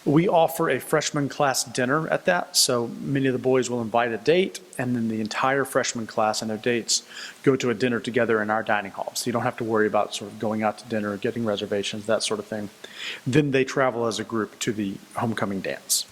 We offer a freshman class dinner at that, so many of the boys will invite a date, and then the entire freshman class and their dates go to a dinner together in our dining hall. So you don't have to worry about sort of going out to dinner, getting reservations, that sort of thing. Then they travel as a group to the homecoming dance.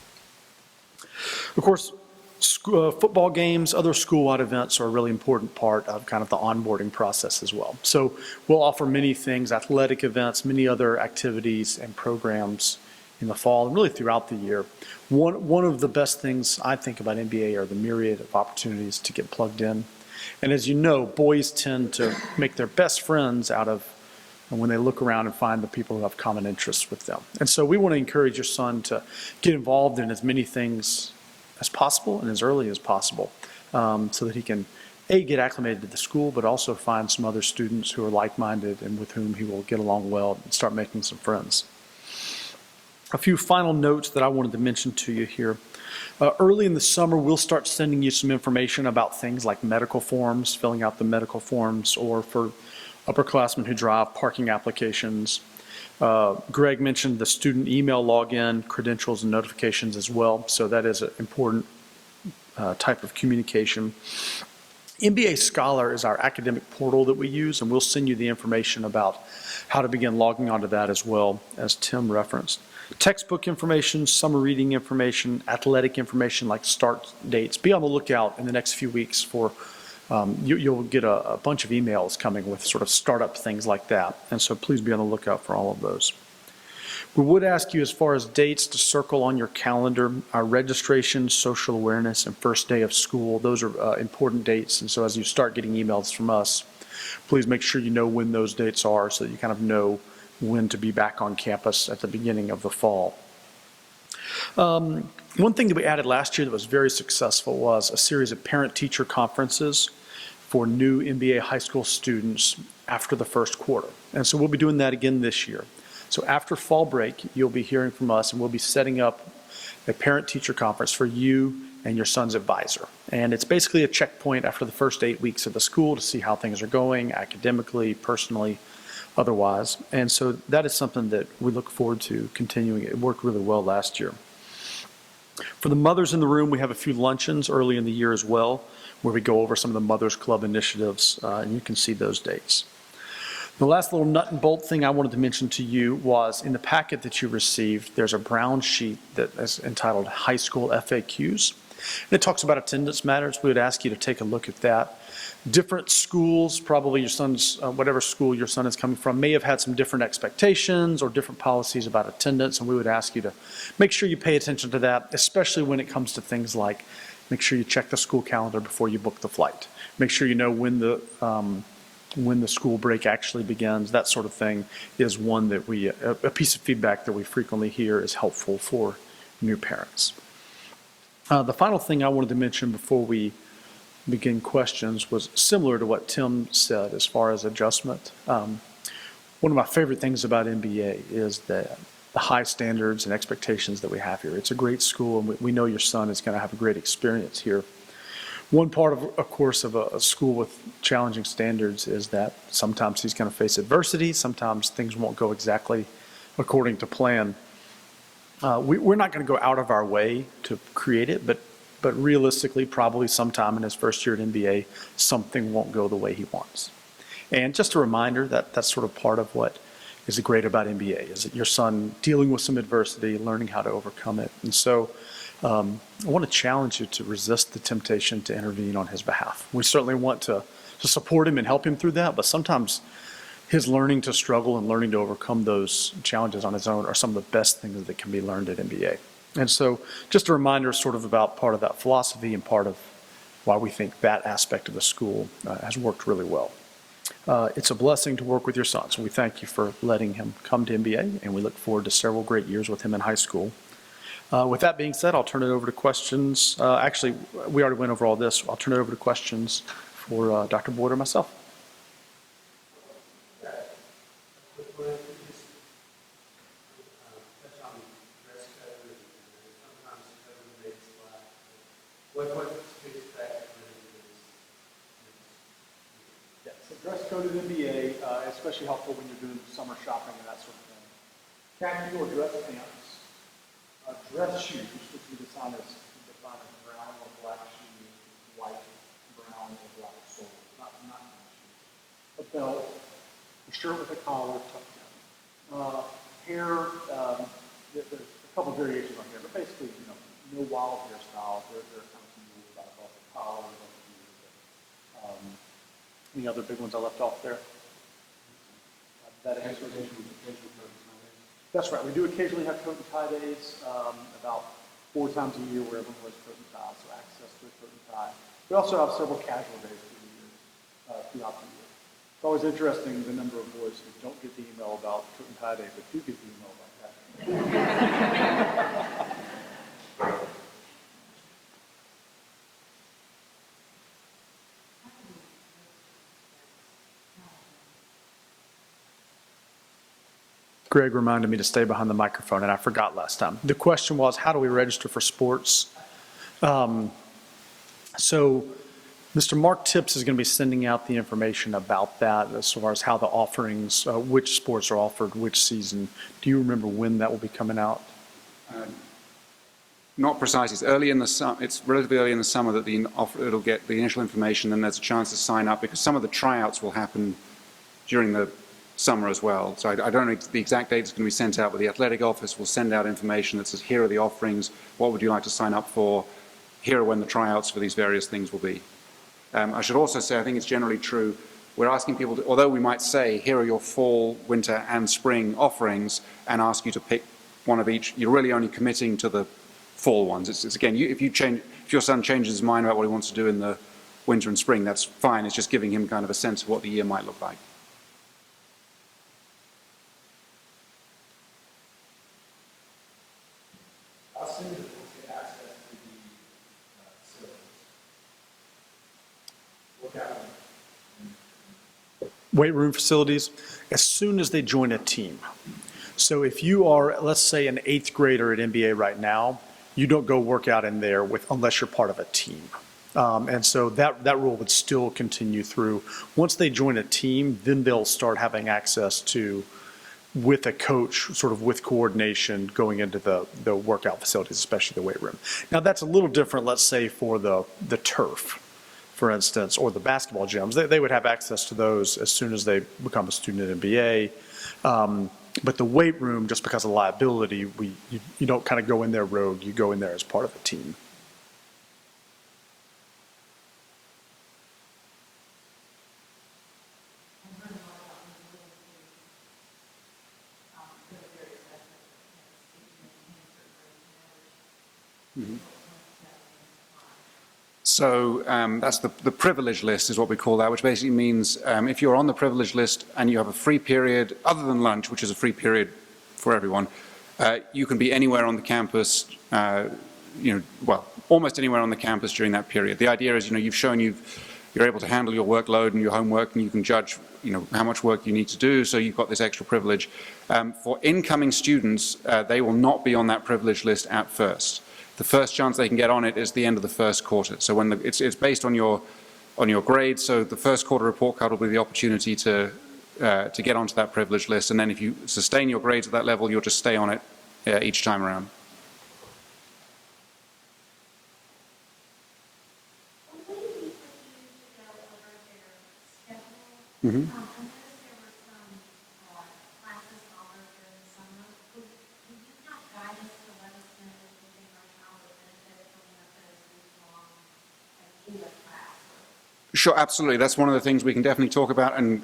Of course, football games, other school-wide events are a really important part of kind of the onboarding process as well. So we'll offer many things, athletic events, many other activities and programs in the fall and really throughout the year. One of the best things I think about NBA are the myriad of opportunities to get plugged in. And as you know, boys tend to make their best friends out of when they look around and find the people who have common interests with them. And so we want to encourage your son to get involved in as many things as possible and as early as possible so that he can, A, get acclimated to the school, but also find some other students who are like-minded and with whom he will get along well and start making some friends. A few final notes that I wanted to mention to you here. Early in the summer, we'll start sending you some information about things like medical forms, filling out the medical forms, or for upperclassmen who drive, parking applications. Greg mentioned the student email login, credentials, and notifications as well, so that is an important type of communication. NBA Scholar is our academic portal that we use, and we'll send you the information about how to begin logging onto that as well, as Tim referenced. Textbook information, summer reading information, athletic information like start dates. Be on the lookout in the next few weeks for you'll get a bunch of emails coming with sort of startup things like that. And so please be on the lookout for all of those. We would ask you as far as dates to circle on your calendar, our registration, social awareness, and first day of school. Those are important dates. And so as you start getting emails from us, please make sure you know when those dates are so that you kind of know when to be back on campus at the beginning of the fall. One thing that we added last year that was very successful was a series of parent-teacher conferences for new NBA high school students after the first quarter. And so we'll be doing that again this year. So after fall break, you'll be hearing from us, and we'll be setting up a parent-teacher conference for you and your son's advisor. And it's basically a checkpoint after the first 8 weeks of the school to see how things are going academically, personally, otherwise. And so that is something that we look forward to continuing. It worked really well last year. For the mothers in the room, we have a few luncheons early in the year as well, where we go over some of the Mothers Club initiatives, and you can see those dates. The last little nut and bolt thing I wanted to mention to you was in the packet that you received, there's a brown sheet that is entitled High School FAQs. And it talks about attendance matters. We would ask you to take a look at that. Different schools, probably your son's, whatever school your son is coming from, may have had some different expectations or different policies about attendance, and we would ask you to make sure you pay attention to that, especially when it comes to things like make sure you check the school calendar before you book the flight. Make sure you know when the school break actually begins. That sort of thing is one that a piece of feedback that we frequently hear is helpful for new parents. The final thing I wanted to mention before we begin questions was similar to what Tim said as far as adjustment. One of my favorite things about MBA is the high standards and expectations that we have here. It's a great school, and we know your son is going to have a great experience here. One part, of course, of a school with challenging standards is that sometimes he's going to face adversity. Sometimes things won't go exactly according to plan. We're not going to go out of our way to create it, but realistically, probably sometime in his first year at MBA, something won't go the way he wants. And just a reminder that that's sort of part of what is great about MBA, is that your son dealing with some adversity, learning how to overcome it. And so I want to challenge you to resist the temptation to intervene on his behalf. We certainly want to support him and help him through that, but sometimes his learning to struggle and learning to overcome those challenges on his own are some of the best things that can be learned at MBA. And so just a reminder sort of about part of that philosophy and part of why we think that aspect of the school has worked really well. It's a blessing to work with your son, so we thank you for letting him come to MBA, and we look forward to several great years with him in high school. With that being said, I'll turn it over to questions. Actually, we already went over all this. I'll turn it over to questions for Dr. Boyd or myself. Dress code at MBA, especially helpful when you're doing summer shopping and that sort of thing. Khaki or dress pants, dress shoes, which we define as brown or black shoes, white, brown, or black sole, not shoes. A belt, a shirt with a collar tucked in. Hair, there's a couple variations on hair, but basically, no wild hairstyles. There are kind of some rules about the collar, any other big ones I left off there? That answers it. That's right. We do occasionally have coat and tie days, about 4 times a year where everyone wears coat and tie, so access to a coat and tie. We also have several casual days throughout the year. It's always interesting the number of boys who don't get the email about coat and tie day, but do get the email about that. Greg reminded me to stay behind the microphone, and I forgot last time. The question was, how do we register for sports? So Mr. Mark Tips is going to be sending out the information about that as far as how the offerings, which sports are offered, which season. Do you remember when that will be coming out? Not precisely. It's early in the summer. It's relatively early in the summer that it'll get the initial information, and there's a chance to sign up because some of the tryouts will happen during the summer as well. So I don't know the exact date it's going to be sent out, but the athletic office will send out information that says, here are the offerings, what would you like to sign up for, here are when the tryouts for these various things will be. I should also say, I think it's generally true, we're asking people to, although we might say, here are your fall, winter and spring offerings, and ask you to pick one of each, you're really only committing to the fall ones. It's again, if your son changes his mind about what he wants to do in the winter and spring, that's fine. It's just giving him kind of a sense of what the year might look like. Weight room facilities, as soon as they join a team. So if you are, let's say, an 8th grader at MBA right now, you don't go work out in there unless you're part of a team. And so that rule would still continue through. Once they join a team, then they'll start having access to with a coach, sort of with coordination going into the workout facilities, especially the weight room. Now that's a little different, let's say, for the turf, for instance, or the basketball gyms. They would have access to those as soon as they become a student at MBA. But the weight room, just because of liability, you don't kind of go in there rogue, you go in there as part of a team. So that's the privilege list is what we call that, which basically means if you're on the privilege list and you have a free period, other than lunch, which is a free period for everyone, you can be anywhere on the campus, well, almost anywhere on the campus during that period. The idea is, you've shown you're able to handle your workload and your homework, and you can judge, how much work you need to do, so you've got this extra privilege. For incoming students, they will not be on that privilege list at first. The first chance they can get on it is the end of the first quarter. So when it's based on your grades, so the first quarter report card will be the opportunity to get onto that privilege list, and then if you sustain your grades at that level, you'll just stay on it each time around. Mm-hmm. Sure, absolutely. That's one of the things we can definitely talk about, and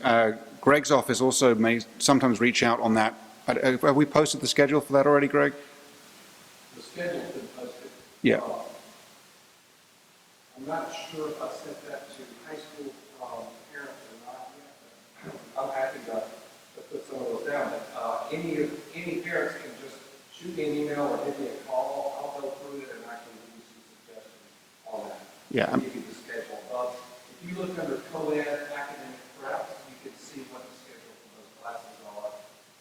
Greg's office also may sometimes reach out on that. Have we posted the schedule for that already, Greg? The schedule's been posted. Yeah. I'm not sure if I sent that to high school parents or not yet, but I'm happy to put some of those down. Any parents can just shoot me an email or give me a call. I'll go through it and I can give you some suggestions on that. Yeah. Give you the schedule. If you look under co-ed academic prep, you can see what the schedule for those classes are.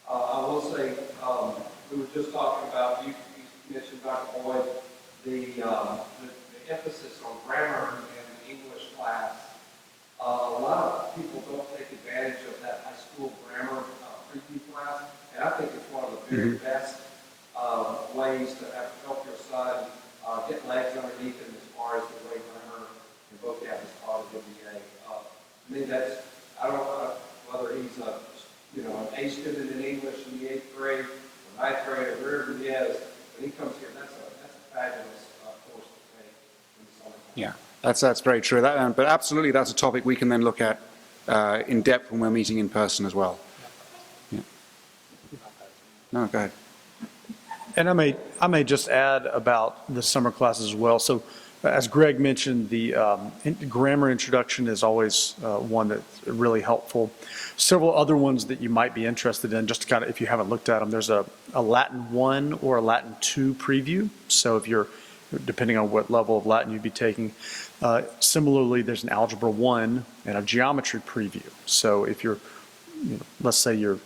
I will say, we were just talking about, you mentioned, Dr. Boyd, the emphasis on grammar in the English class. A lot of people don't take advantage of that high school grammar preview class, and I think it's one of the very best ways to help your son get legs underneath him as far as the way grammar and vocab is taught at MBA. I mean, I don't know whether he's an A student in English in the 8th grade or 9th grade or wherever he is, when he comes here, that's a fabulous course to take in the summertime. Yeah, that's very true. But absolutely, that's a topic we can then look at in depth when we're meeting in person as well. Yeah. No, go ahead. And I may just add about the summer classes as well. So as Greg mentioned, the grammar introduction is always one that's really helpful. Several other ones that you might be interested in, just to kind of, if you haven't looked at them, there's a Latin 1 or a Latin 2 preview. So if you're, depending on what level of Latin you'd be taking. Similarly, there's an Algebra 1 and a Geometry preview. So if you're, let's say you're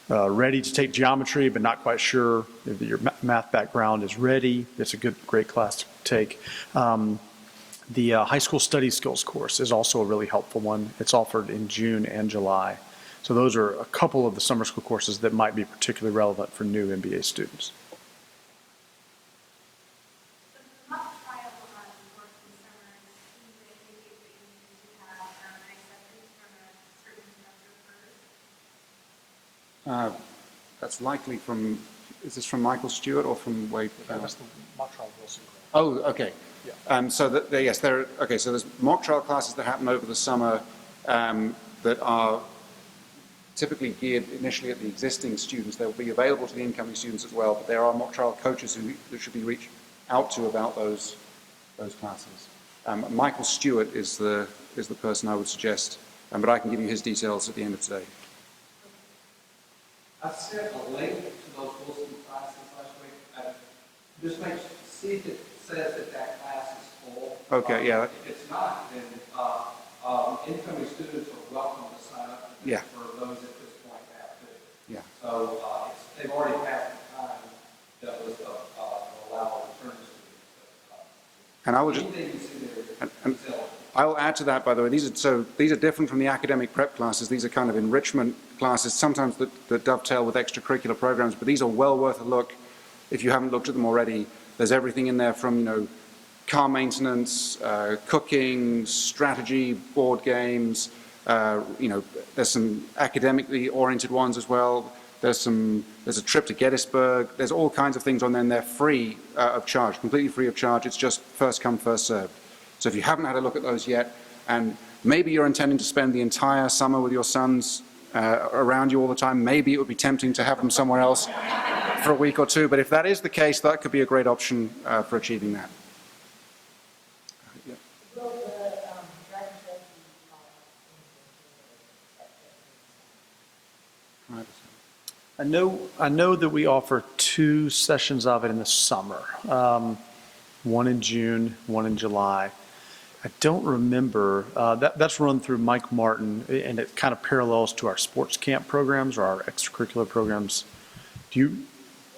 ready to take geometry, but not quite sure if your math background is ready, it's a great class to take. The High School Study Skills course is also a really helpful one. It's offered in June and July. So those are a couple of the summer school courses that might be particularly relevant for new MBA students. That's likely from, is this from Michael Stewart or from Wade? That's the mock trial Wilson. Oh, okay. Yeah. So yes, okay. So there's mock trial classes that happen over the summer that are typically geared initially at the existing students. They'll be available to the incoming students as well, but there are mock trial coaches who should be reached out to about those classes. Michael Stewart is the person I would suggest, but I can give you his details at the end of today. I sent a link to those Wilson classes last week. Just see if it says that class is full. Okay, yeah. If it's not, then incoming students are welcome to sign up for those at this point have to. Yeah. So they've already passed the time that was allow return students. And I will just, I'll add to that, by the way. These are different from the academic prep classes. These are kind of enrichment classes, sometimes that dovetail with extracurricular programs, but these are well worth a look if you haven't looked at them already. There's everything in there from, car maintenance, cooking, strategy, board games, there's some academically oriented ones as well. There's a trip to Gettysburg. There's all kinds of things on there, and they're free of charge, completely free of charge. It's just first come, first served. So if you haven't had a look at those yet, and maybe you're intending to spend the entire summer with your sons around you all the time, maybe it would be tempting to have them somewhere else for a week or two. But if that is the case, that could be a great option for achieving that. I know that we offer 2 sessions of it in the summer, one in June, one in July. I don't remember, that's run through Mike Martin, and it kind of parallels to our sports camp programs or our extracurricular programs. Do you?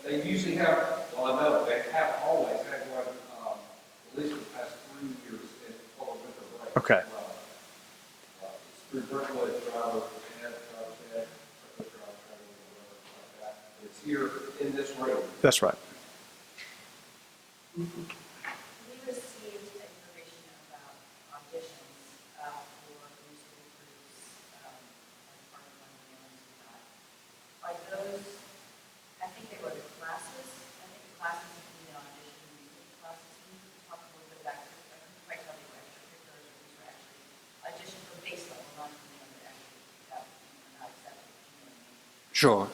They usually have, well, I know they have always had one, at least for the past 3 years in fall and winter break. Okay. It's through Workload driver, it's here in this room. That's right. We received information about auditions for musical groups and part of one of the ones we got. Are those, I think they were the classes, I think the classes include the audition music classes. Can you talk a little bit about this? I couldn't quite tell you extracurriculars or these were actually audition for base level, not for the other actually not accepted. Sure.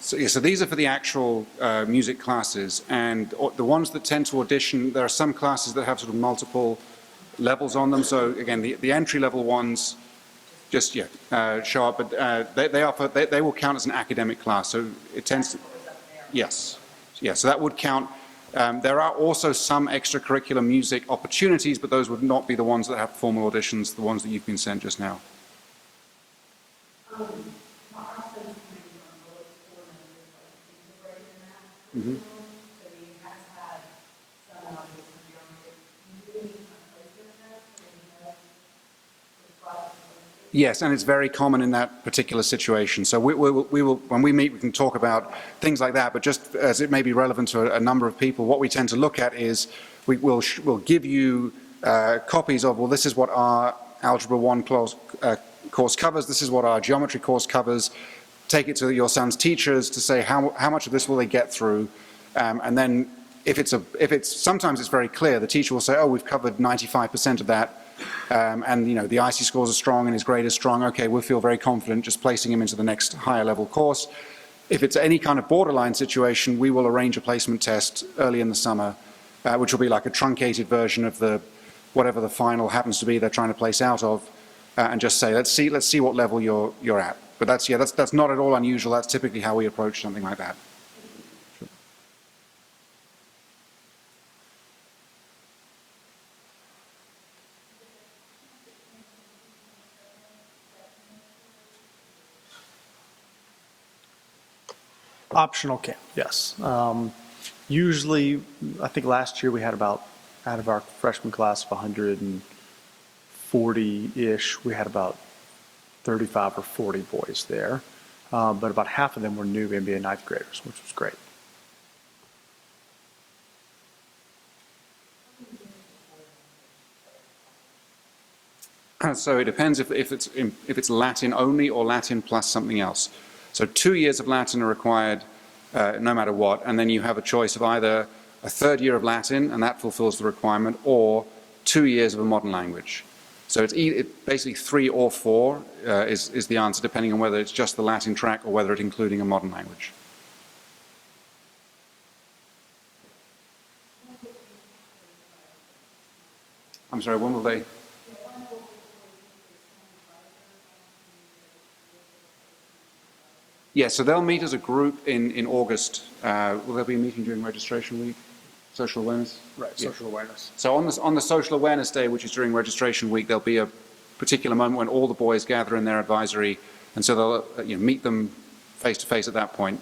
So these are for the actual music classes, and the ones that tend to audition, there are some classes that have sort of multiple levels on them. So again, the entry-level ones just show up, but they will count as an academic class. So it tends to, yes, so that would count. There are also some extracurricular music opportunities, but those would not be the ones that have formal auditions, the ones that you've been sent just now. Mm-hmm. Yes, and it's very common in that particular situation. So we will, when we meet, we can talk about things like that, but just as it may be relevant to a number of people, what we tend to look at is we'll give you copies of, well, this is what our Algebra 1 course covers, this is what our geometry course covers. Take it to your son's teachers to say how much of this will they get through, and then if it's sometimes it's very clear. The teacher will say, oh, we've covered 95% of that, and the IC scores are strong and his grade is strong. Okay, we'll feel very confident just placing him into the next higher level course. If it's any kind of borderline situation, we will arrange a placement test early in the summer, which will be like a truncated version of whatever the final happens to be they're trying to place out of, and just say let's see what level you're at. But that's not at all unusual. That's typically how we approach something like that. Sure. Optional camp, yes. Usually, I think last year we had about, out of our freshman class of 140-ish, we had about 35 or 40 boys there, but about half of them were new MBA ninth graders, which was great. So it depends if it's Latin only or Latin plus something else. So 2 years of Latin are required no matter what, and then you have a choice of either a third year of Latin, and that fulfills the requirement, or 2 years of a modern language. So it's basically 3 or 4 is the answer, depending on whether it's just the Latin track or whether it's including a modern language. I'm sorry, when will they? Yeah, so they'll meet as a group in August. Will there be a meeting during registration week? Social awareness? Right, Yeah. social awareness. So on the social awareness day, which is during registration week, there'll be a particular moment when all the boys gather in their advisory, and so they'll meet them face to face at that point.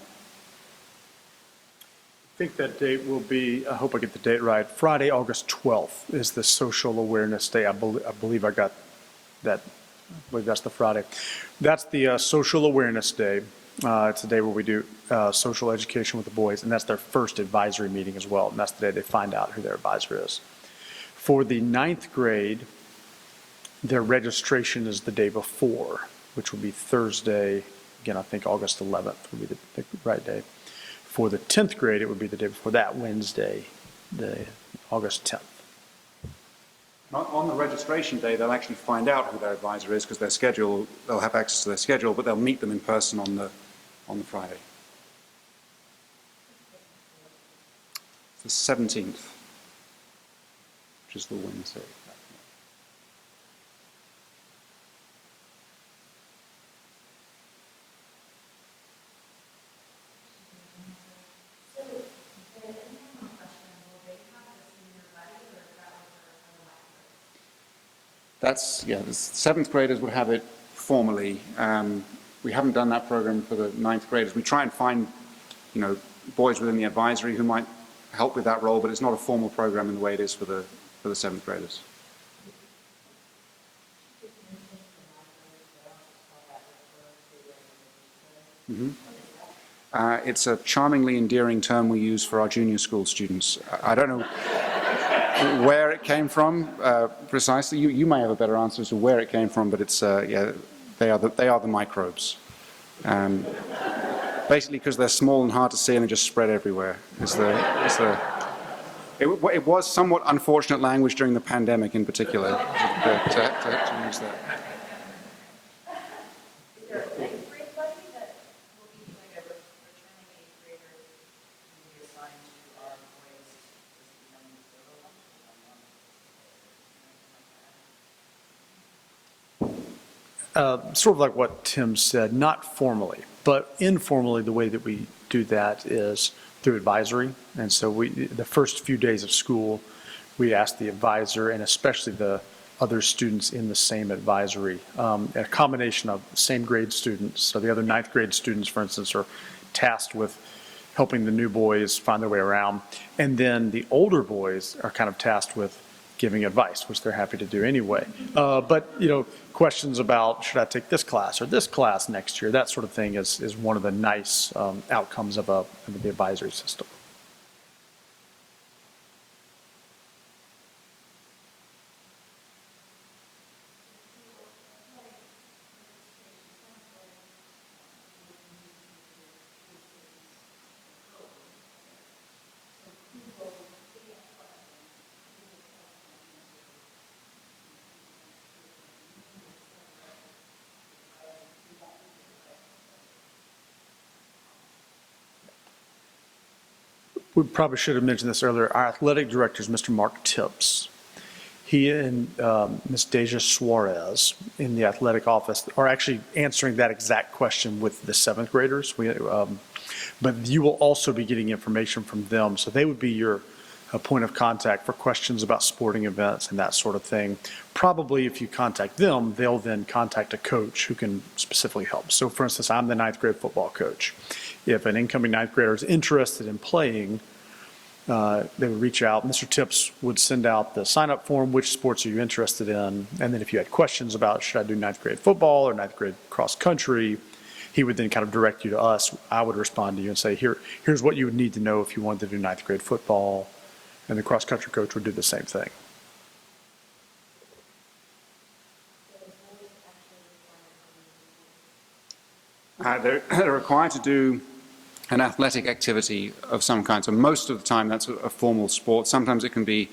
I think that date will be, I hope I get the date right, Friday, August 12th is the social awareness day. I believe I got that I believe that's the Friday. That's the Social Awareness Day. It's a day where we do social education with the boys, and that's their first advisory meeting as well, and that's the day they find out who their advisor is. For the 9th grade, their registration is the day before, which will be Thursday. Again, I think August 11th would be the right day. For the 10th grade, it would be the day before that, Wednesday, August 10th. On the registration day, they'll actually find out who their advisor is because they'll have access to their schedule, but they'll meet them in person on the Friday. It's the 17th, which is the Wednesday. That's, yeah, the 7th graders would have it formally. We haven't done that program for the 9th graders. We try and find, boys within the advisory who might help with that role, but it's not a formal program in the way it is for the 7th graders. It's a charmingly endearing term we use for our junior school students. I don't know where it came from precisely. You may have a better answer as to where it came from, but it's yeah, they are the microbes. Basically, because they're small and hard to see, and they just spread everywhere. It was somewhat unfortunate language during the pandemic, in particular, to use that. Sort of like what Tim said, not formally, but informally, the way that we do that is through advisory. And so the first few days of school, we ask the advisor, and especially the other students in the same advisory, a combination of same grade students. So the other 9th grade students, for instance, are tasked with helping the new boys find their way around. And then the older boys are kind of tasked with giving advice, which they're happy to do anyway. But, questions about, should I take this class or this class next year, that sort of thing is one of the nice outcomes of the advisory system. We probably should have mentioned this earlier. Our athletic director is Mr. Mark Tips. He and Ms. Deja Suarez in the athletic office are actually answering that exact question with the 7th graders. But you will also be getting information from them. So they would be your point of contact for questions about sporting events and that sort of thing. Probably if you contact them, they'll then contact a coach who can specifically help. So for instance, I'm the 9th grade football coach. If an incoming 9th grader is interested in playing, they would reach out. Mr. Tips would send out the sign-up form, which sports are you interested in? And then if you had questions about, should I do 9th grade football or 9th grade cross country, he would then kind of direct you to us. I would respond to you and say, here's what you would need to know if you wanted to do 9th grade football. And the cross country coach would do the same thing. They're required to do an athletic activity of some kind. So most of the time that's a formal sport. Sometimes it can be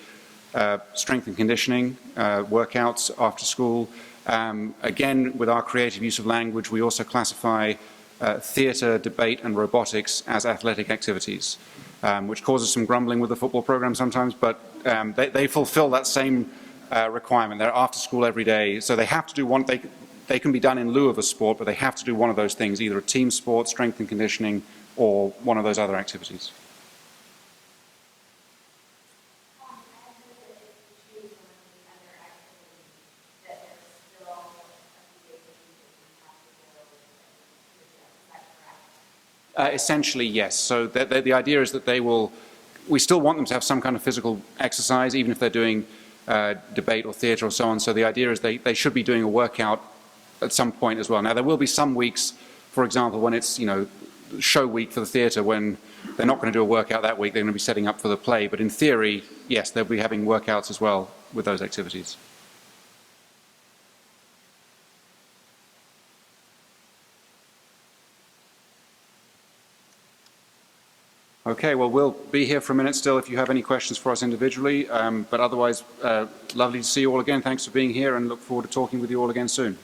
strength and conditioning, workouts after school. Again, with our creative use of language, we also classify theatre, debate and robotics as athletic activities, which causes some grumbling with the football program sometimes, but they fulfill that same requirement. They're after school every day, so they have to do one. They can be done in lieu of a sport, but they have to do one of those things, either a team sport, strength and conditioning, or one of those other activities. Essentially, yes. So the idea is that we still want them to have some kind of physical exercise, even if they're doing debate or theatre or so on. So the idea is they should be doing a workout at some point as well. Now, there will be some weeks, for example, when it's, show week for the theatre, when they're not going to do a workout that week, they're going to be setting up for the play. But in theory, yes, they'll be having workouts as well with those activities. Okay, well, we'll be here for a minute still if you have any questions for us individually. But otherwise, lovely to see you all again. Thanks for being here, and look forward to talking with you all again soon.